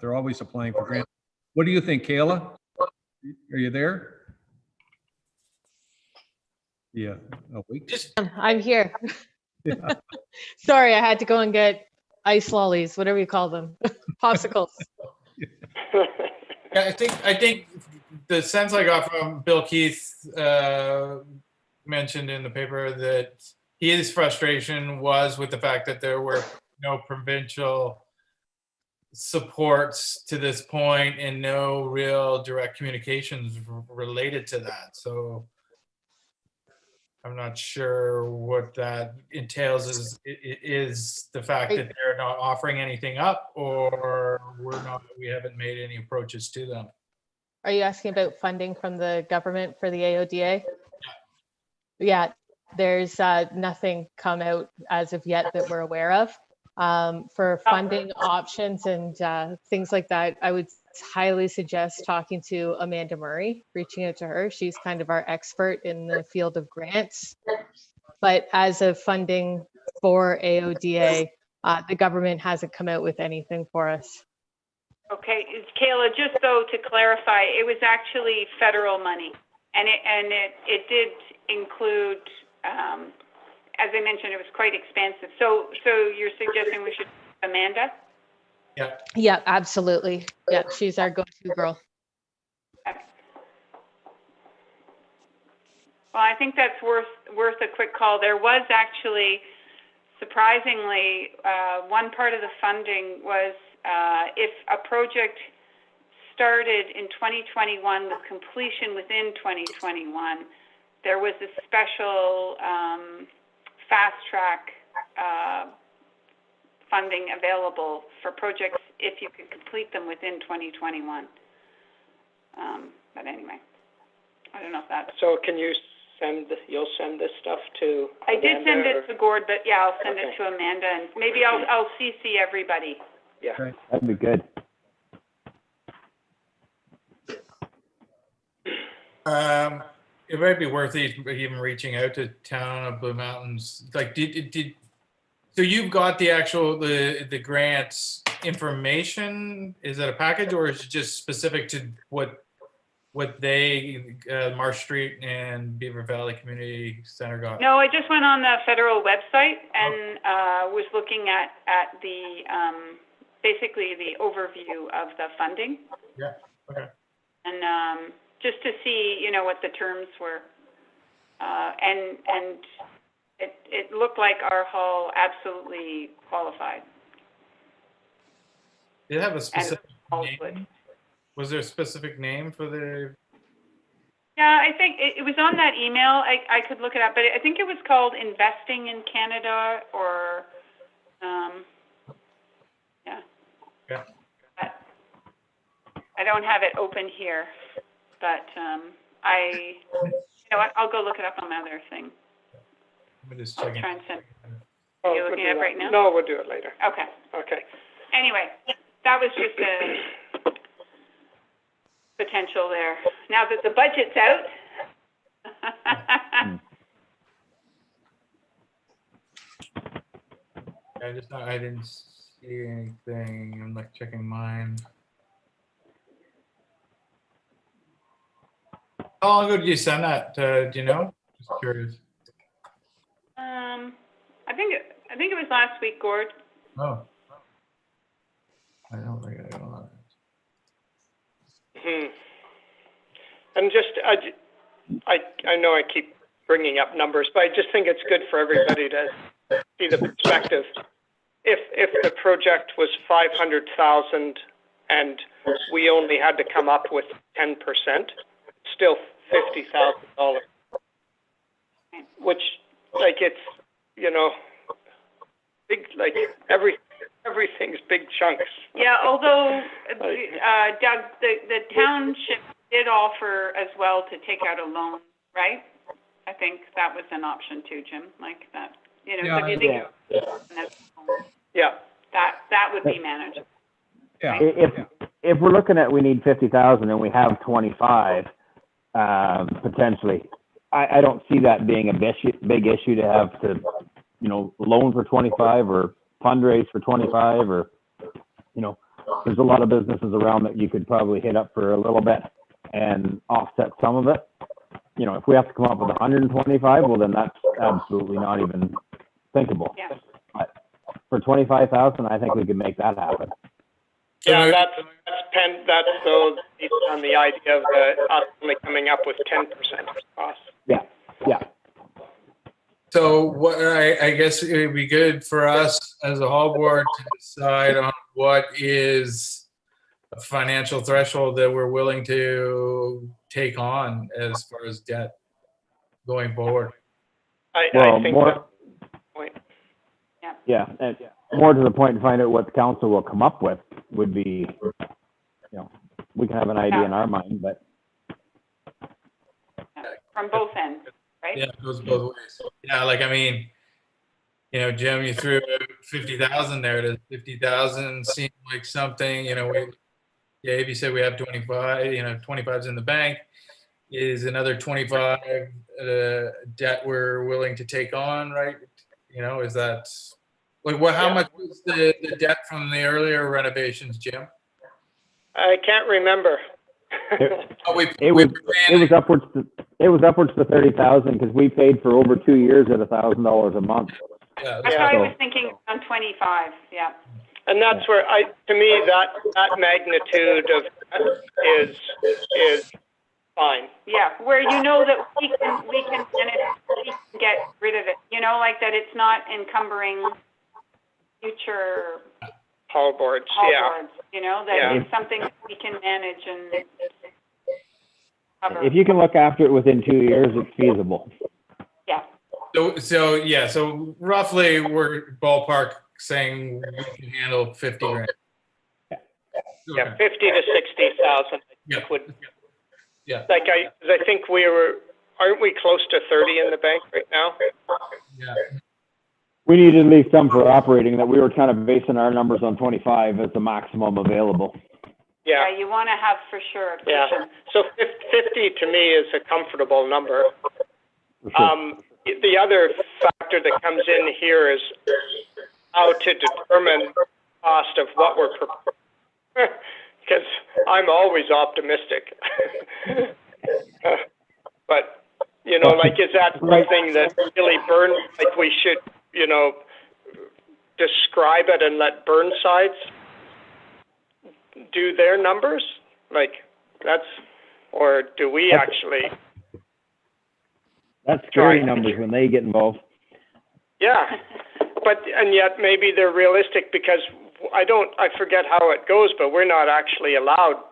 they're always applying for grants. What do you think, Kayla? Are you there? Yeah, awake. I'm here. Yeah. Sorry, I had to go and get ice lollies, whatever you call them, popsicles. Yeah, I think the sense I got from Bill Keith mentioned in the paper that his frustration was with the fact that there were no provincial supports to this point and no real direct communications related to that. So I'm not sure what that entails. Is the fact that they're not offering anything up, or we haven't made any approaches to them? Are you asking about funding from the government for the AODA? Yeah, there's nothing come out as of yet that we're aware of. For funding options and things like that, I would highly suggest talking to Amanda Murray, reaching out to her. She's kind of our expert in the field of grants. But as of funding for AODA, the government hasn't come out with anything for us. Okay, Kayla, just though to clarify, it was actually federal money, and it did include, as I mentioned, it was quite expensive. So you're suggesting we should Amanda? Yeah. Yeah, absolutely. Yeah, she's our go-to girl. Okay. Well, I think that's worth a quick call. There was actually, surprisingly, one part of the funding was if a project started in 2021 with completion within 2021, there was a special fast track funding available for projects if you could complete them within 2021. But anyway, I don't know if that's... So can you you'll send this stuff to I did Amanda, send it or? to Gord, but yeah, I'll send Okay. it to Amanda, and maybe I'll CC everybody. Yeah. Right. That'd be good. It might be worth even reaching out to Town of Blue Mountains. Like, so you've got the actual the grants information? Is that a package, or is it just specific to what they Marsh Street and Beaver Valley Community Center got? No, I just went on the federal website and was looking at the basically the overview of the funding. Yeah. Okay. And just to see, what the terms were, and it looked like our hall absolutely qualified. Did it have a specific Halls name? would. Was there a specific name for the? Yeah, I think it was on that email. I could look it up, but I think it was called Investing in Canada, or yeah. Yeah. But I don't have it open here, but I'll go look it up on my other thing. Let me just I'll check try it. and send. Oh, Are you we'll looking do it up that. right now? No, we'll do it later. Okay. Okay. Anyway, that was just a potential there. Now that the budget's out. I didn't see anything. I'm like checking mine. How long ago did you send that? Do you know? Just curious. I think it was last week, Gord. Oh. I don't think I got it. And just, I know I keep bringing up numbers, but I just think it's good for everybody to see the perspective. If the project was 500,000 and we only had to come up with 10%, still $50,000, which, like, it's, big, like, everything's big chunks. Yeah, although, Doug, the township did offer as well to take out a loan, right? I think that was an option too, Jim, like that, you know, Yeah, if you think Yeah. that would be manageable. Yeah. If we're looking at, we need 50,000 and we have 25, potentially, I don't see that being a big issue to have to, you know, loan for 25 or fundraise for 25, or, you know, there's a lot of businesses around that you could probably hit up for a little bit and offset some of it. You know, if we have to come up with 125, well, then that's absolutely not even thinkable. Yeah. But for 25,000, I think we could make that happen. Yeah, that's so based on the idea of us only coming up with 10% cost. Yeah. So what I guess it would be good for us as a whole board to decide on what is a financial threshold that we're willing to take on as far as debt going forward. I think more, that's the point. yeah, and more to the point, to find out what the council will come up with would be, you know, we can have an idea in our mind, but. From both ends, right? Yeah, it goes both ways. Yeah, like, I mean, you know, Jim, you threw 50,000 there. Does 50,000 seem like something, you know, Dave, you said we have 25, you know, 25's in the bank. Is another 25 debt we're willing to take on, right? You know, is that, like, what, how much was the debt from the earlier renovations, Jim? I can't remember. It was upwards to 30,000, because we paid for over 2 years at $1,000 a month. Yeah, That's why I was thinking on 25, yeah. And that's where to me, that magnitude of is fine. Yeah, where you know that we can get rid of it, you know, like that it's not encumbering future Hall boards, boards, you know, that Yeah. it's something that we can manage and cover. If you can look after it within 2 years, it's feasible. Yeah, So roughly we're ballpark saying we can handle 50 grand. Yeah, 50 to 60,000. Yeah. Yeah. Like I think aren't we close to 30 in the bank right now? Yeah. We need at least some for operating, that we were kind of basing our numbers on 25 as the maximum available. yeah, you want to have for sure. Yeah. So 50 to me is a comfortable number. For sure. The other factor that comes in here is how to determine the cost of what we're proposing. Because I'm always optimistic. But, you know, like, is that something that really like we should, you know, describe it and let Burnsides do their numbers? Like, or do we actually? That's scary numbers when they get involved. Yeah, and yet maybe they're realistic, because I forget how it goes, but we're not actually allowed,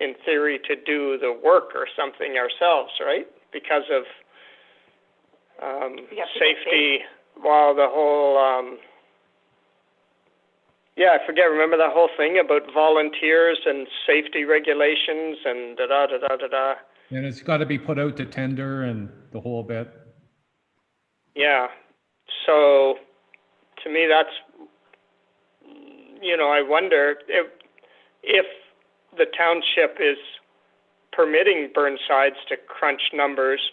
in theory, to do the work or something ourselves, right? Because of safety, while the whole, I forget, remember that whole thing about volunteers and safety regulations and da-da-da-da-da-da? And it's got to be put out to tender and the whole bit. Yeah. So to me, that's, you know, I wonder if the township is permitting Burnsides to crunch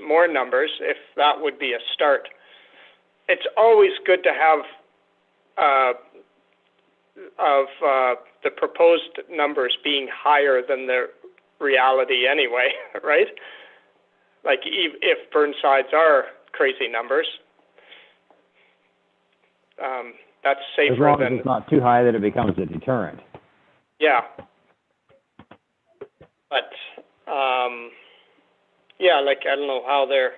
more numbers, if that would be a start. It's always good to have the proposed numbers being higher than the reality anyway, right? Like, if Burnsides are crazy numbers, that's safer As long than. as it's not too high that it becomes a deterrent. Yeah. But, like, I don't know how they're,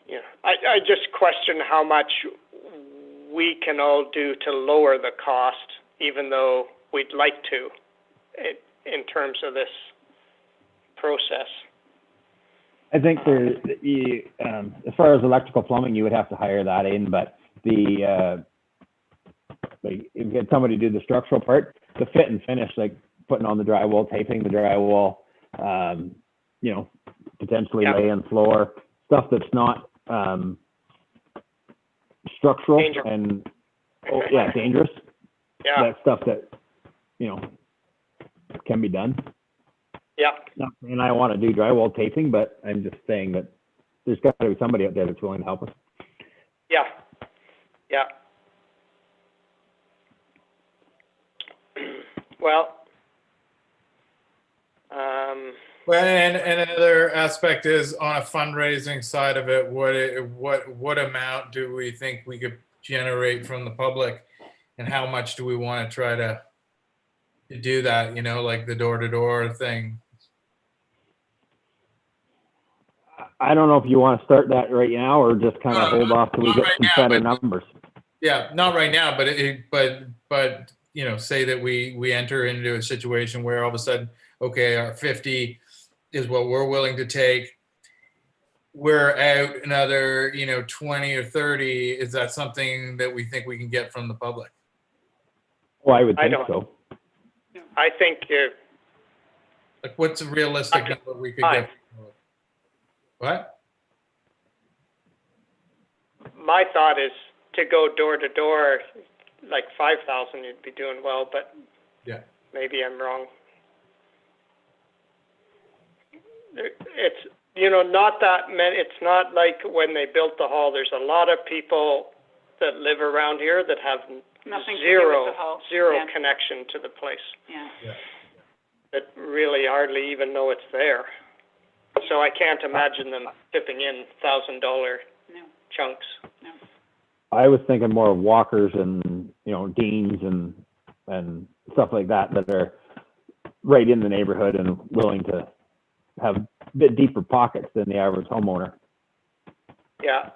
you know, I just question how much we can all do to lower the cost, even though we'd like to, in terms of this process. I think as far as electrical plumbing, you would have to hire that in, but like, if you get somebody to do the structural part, the fit and finish, like putting on the drywall, taping the drywall, potentially Yeah. lay in floor, stuff that's not structural Dangerous. and, oh, yeah, dangerous. Yeah, That stuff that, can be done. yeah, Not saying I want to do drywall taping, but I'm just saying that there's got to be somebody out there that's willing to help us. yeah, yeah. Well, Well, and another aspect is on a fundraising side of it, what amount do we think we could generate from the public? And how much do we want to try to do that, like the door-to-door thing? I don't know if you want to start that right now or just kind of hold off till we Not get right some now, better but- numbers. Yeah, not right now, but say that we enter into a situation where all of a sudden, okay, our 50 is what we're willing to take. We're out another, 20 or 30. Is that something that we think we can get from the public? Well, I would I think don't- so. I think Like, what's a realistic Okay, number we could fine. get? What? my thought is to go door to door, like 5,000, you'd be doing well, but Yeah. maybe I'm wrong. It's, not that many, it's not like when they built the hall, there's a lot of people that live around here that have Nothing to do with the hall. zero Yeah. connection to the place, Yeah. that really hardly even know it's there. So I can't imagine them tipping in $1,000 No. chunks. I was thinking more of walkers and, deans and stuff like that are right in the neighborhood and willing to have a bit deeper pockets than the average homeowner. Yeah.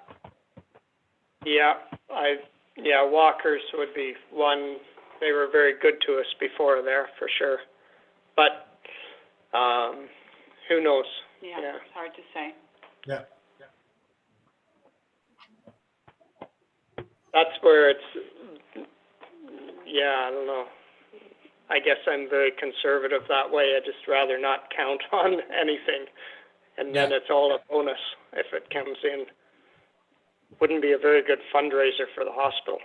Yeah, walkers would be one. They were very good to us before there, for sure. But, who knows? Yeah, it's hard to say. Yeah. That's where it's, I don't know. I guess I'm very conservative that way. I'd just rather not count on anything. And then Yeah. it's all a bonus if it comes in. Wouldn't be a very good fundraiser for the hospital.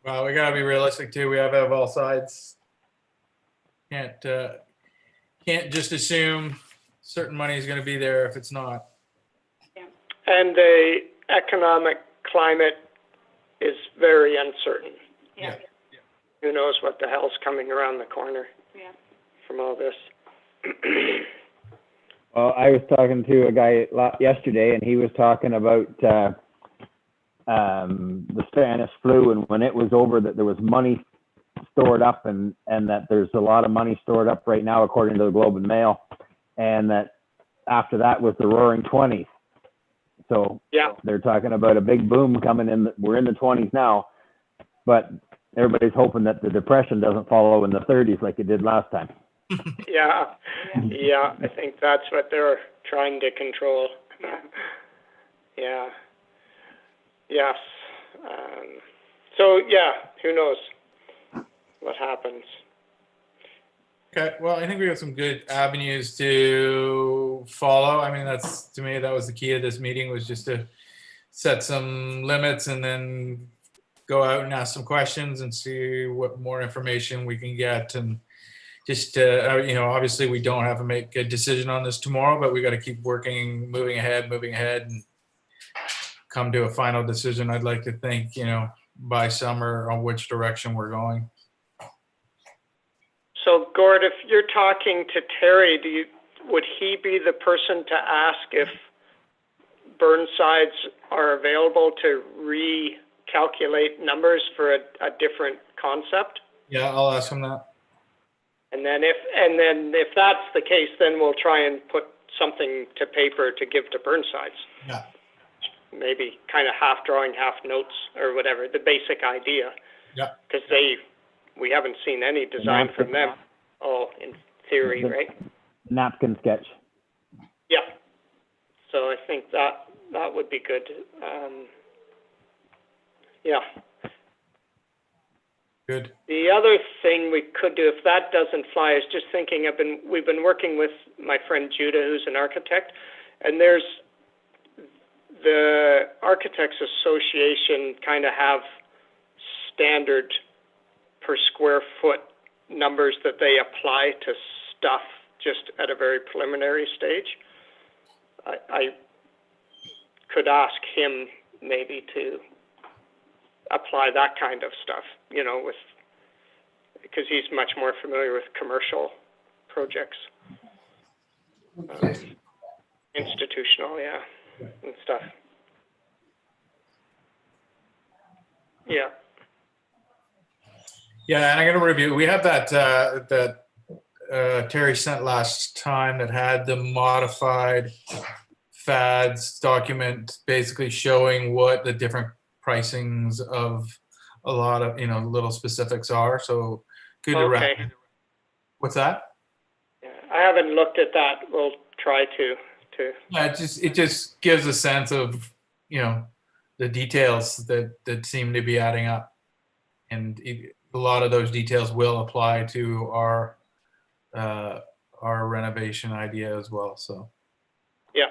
Well, we gotta be realistic too. We have to have all sides. Can't just assume certain money is gonna be there if it's not. And the economic climate is very uncertain. Yeah. Who knows what the hell's coming around the corner Yeah. from all this? Well, I was talking to a guy yesterday, and he was talking about the Spanish flu, and when it was over, that there was money stored up, and that there's a lot of money stored up right now, according to the Globe and Mail, and that after that was the Roaring '20s. So Yeah. they're talking about a big boom coming in. We're in the 20s now, but everybody's hoping that the Depression doesn't follow in the 30s like it did last time. Yeah, I think that's what they're trying to control. Yeah. Yes. So, who knows what happens? Okay, well, I think we have some good avenues to follow. I mean, to me, that was the key of this meeting, was just to set some limits and then go out and ask some questions and see what more information we can get. And just, obviously we don't have to make a decision on this tomorrow, but we got to keep working, moving ahead and come to a final decision. I'd like to think, by summer on which direction we're going. So, Gord, if you're talking to Terry, would he be the person to ask if Burnsides are available to recalculate numbers for a different concept? Yeah, I'll ask him that. And then if that's the case, then we'll try and put something to paper to give to Burnsides. Yeah. Maybe kind of half drawing, half notes, or whatever, the basic idea. Yeah. Because we haven't seen any design from them. Oh, in theory, right? Napkin sketch. Yeah. So I think that would be good. Yeah. Good. The other thing we could do, if that doesn't fly, is just thinking, we've been working with my friend Judah, who's an architect, and there's the Architects Association kind of have standard per square foot numbers that they apply to stuff just at a very preliminary stage. I could ask him maybe to apply that kind of stuff, you know, because he's much more familiar with commercial projects, institutional, yeah, and stuff. Yeah. Yeah, and I'm going to review. We have that Terry sent last time that had the modified FADs document, basically showing what the different pricings of a lot of, you know, little specifics are. So good to Okay. What's that? Yeah, I haven't looked at that. We'll try to. Yeah, it just gives a sense of, you know, the details that seem to be adding up, and a lot of those details will apply to our renovation idea as well. So. Yeah.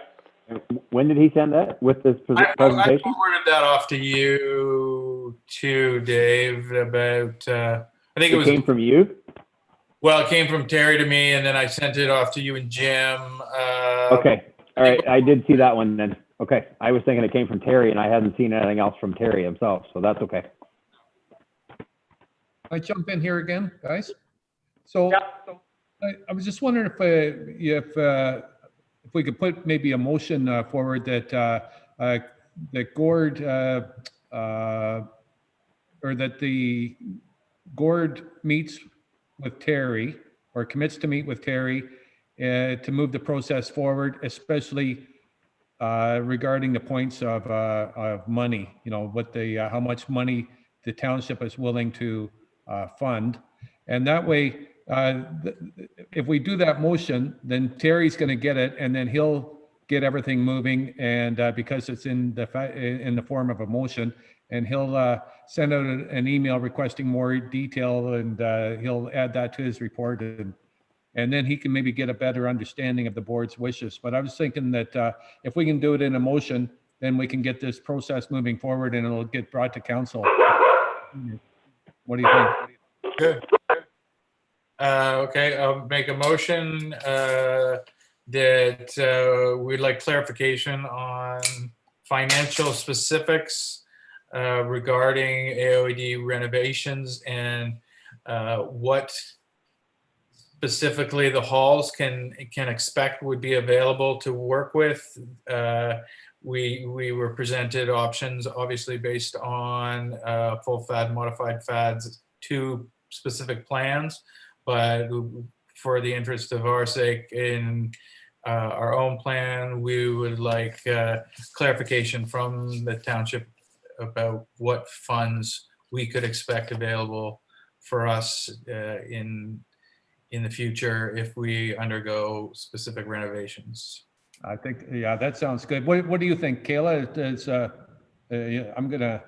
When did he send that with this I presentation? forwarded that off to you too, Dave, about, I think it was. Came from you? Well, it came from Terry to me, and then I sent it off to you and Jim. Okay. All right. I did see that one then. Okay. I was thinking it came from Terry, and I hadn't seen anything else from Terry himself, so that's okay. I jump in here again, guys. So Yeah. I was just wondering if we could put maybe a motion forward that that Gord or that the Gord meets with Terry or commits to meet with Terry to move the process forward, especially regarding the points of money. You know, what the how much money the township is willing to fund, and that way. If we do that motion, then Terry's going to get it, and then he'll get everything moving. And because it's in the form of a motion, and he'll send out an email requesting more detail, and he'll add that to his report, and then he can maybe get a better understanding of the board's wishes. But I was thinking that if we can do it in a motion, then we can get this process moving forward, and it'll get brought to council. What do you think? Good. Okay, I'll make a motion that we'd like clarification on financial specifics regarding AOD renovations and what specifically the halls can expect would be available to work with. We were presented options, obviously based on full FAD, modified FADs, 2 specific plans. But for the interest of our sake, in our own plan, we would like clarification from the township about what funds we could expect available for us in the future if we undergo specific renovations. I think, yeah, that sounds good. What do you think, Kayla? I'm going to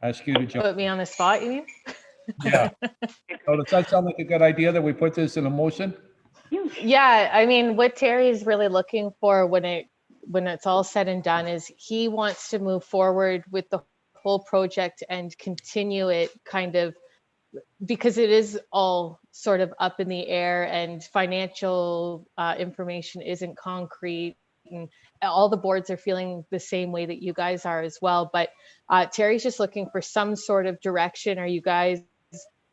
ask you to jump. Put me on the spot, you mean? Yeah. So does that sound like a good idea that we put this in a motion? Yeah, I mean, what Terry is really looking for when it's all said and done is he wants to move forward with the whole project and continue it kind of, because it is all sort of up in the air and financial information isn't concrete, and all the boards are feeling the same way that you guys are as well. But Terry's just looking for some sort of direction. Are you guys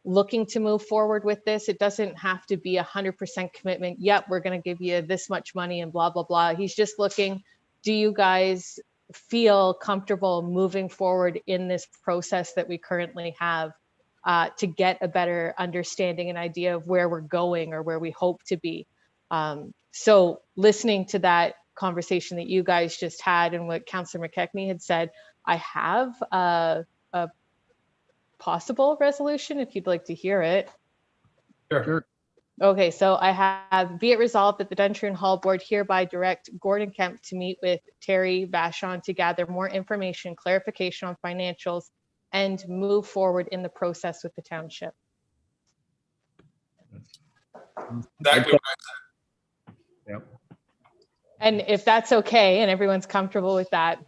looking to move forward with this? It doesn't have to be 100% commitment. Yep, we're going to give you this much money and blah, blah, blah. He's just looking, do you guys feel comfortable moving forward in this process that we currently have to get a better understanding and idea of where we're going or where we hope to be? So listening to that conversation that you guys just had and what Councillor McKechnie had said, I have a possible resolution if you'd like to hear it. Sure. Okay, so I have, be it resolved that the Duntroon Hall Board hereby direct Gordon Kemp to meet with Terry Vachon to gather more information, clarification on financials and move forward in the process with the township. Exactly. Yep. And if that's okay and everyone's comfortable with that,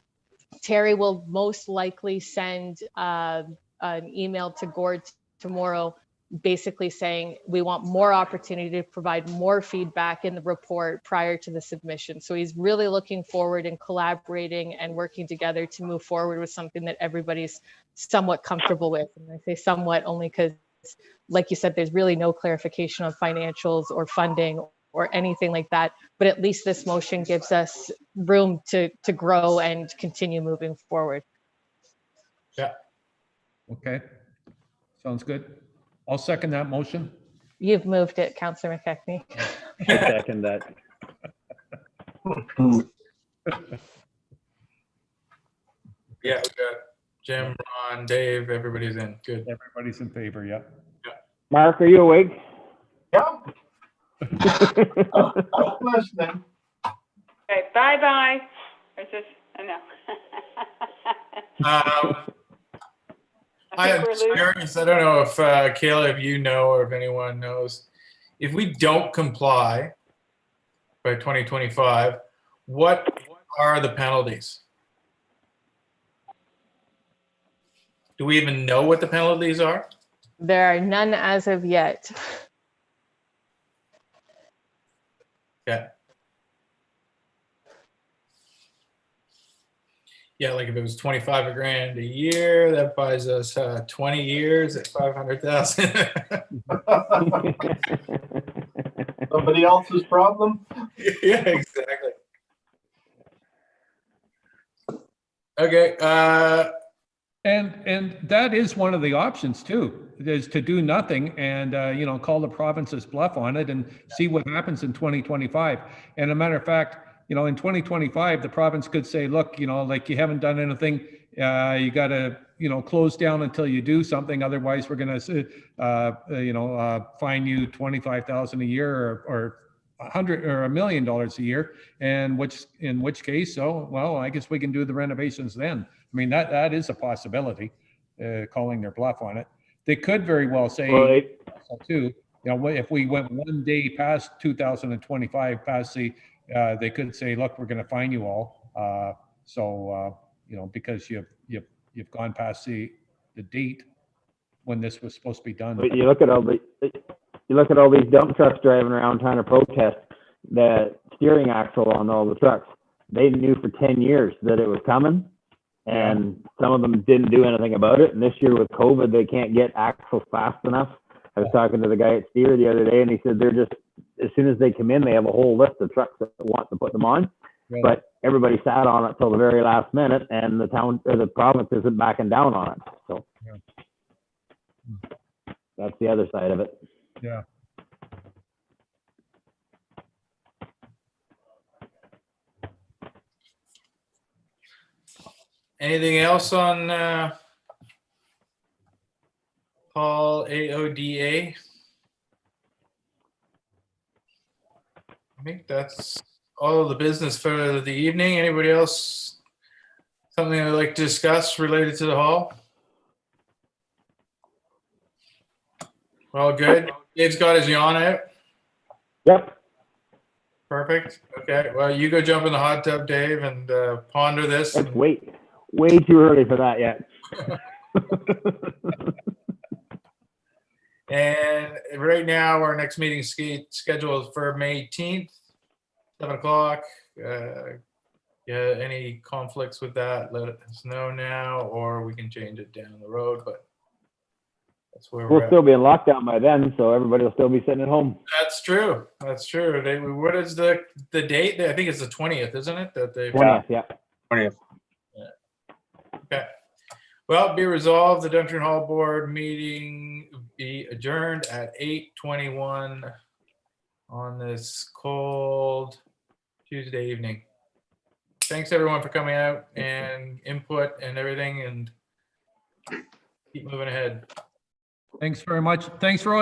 Terry will most likely send an email to Gord tomorrow, basically saying we want more opportunity to provide more feedback in the report prior to the submission. So he's really looking forward and collaborating and working together to move forward with something that everybody's somewhat comfortable with. And I say somewhat only because, like you said, there's really no clarification on financials or funding or anything like that. But at least this motion gives us room to grow and continue moving forward. Yeah. Okay. Sounds good. I'll second that motion. You've moved it, Councillor McKechnie. I second that. Yeah, we got Jim, Ron, Dave, everybody's in. Good. Everybody's in favor, yeah. Mark, are you awake? Yeah. I'm listening. Okay, bye-bye. Or is this, no. I think we're losing. Curious, I don't know if Kayla, if you know, or if anyone knows, if we don't comply by 2025, what are the penalties? Do we even know what the penalties are? There are none as of yet. Yeah. Yeah, like if it was 25 grand a year, that buys us 20 years at 500,000. Somebody else's problem? Yeah, exactly. Okay. And that is one of the options too, is to do nothing and, call the province's bluff on it and see what happens in 2025. And a matter of fact, in 2025, the province could say, look, like you haven't done anything, you got to, close down until you do something. Otherwise, we're going to, fine you $25,000 a year or $100 or $1 million a year. And in which case, I guess we can do the renovations then. I mean, that is a possibility, calling their bluff on it. They could very well say, too, if we went one day past 2025, past the, they could say, look, we're going to fine you all. Because you've gone past the date when this was supposed to be done. But you look at all these dump trucks driving around trying to protest the steering axle on all the trucks. They knew for 10 years that it was coming, and some of them didn't do anything about it. And this year with COVID, they can't get axles fast enough. I was talking to the guy at Steer the other day, and he said they're just, as soon as they come in, they have a whole list of trucks that want to put them on. Right. But everybody sat on it till the very last minute, and the town or the province isn't backing down on it. So that's the other side of it. Yeah. Anything else on Paul AODA? I think that's all the business for the evening. Anybody else? Something I'd like to discuss related to the hall? All good. Dave's got his yawn out. Yep. Perfect. Okay. Well, you go jump in the hot tub, Dave, and ponder this. It's way too early for that yet. And right now, our next meeting scheduled for May 18th, 7 o'clock. Any conflicts with that, let us know now, or we can change it down the road, but that's where we're We'll at. still be in lockdown by then, so everybody will still be sitting at home. That's true. That's true. What is the date? I think it's the 20th, isn't it? That they 20th, yeah. 20th. Okay. Well, be resolved, the Duntroon Hall Board meeting be adjourned at 8:21 on this cold Tuesday evening. Thanks everyone for coming out and input and everything, and keep moving ahead. Thanks very much. Thanks for all your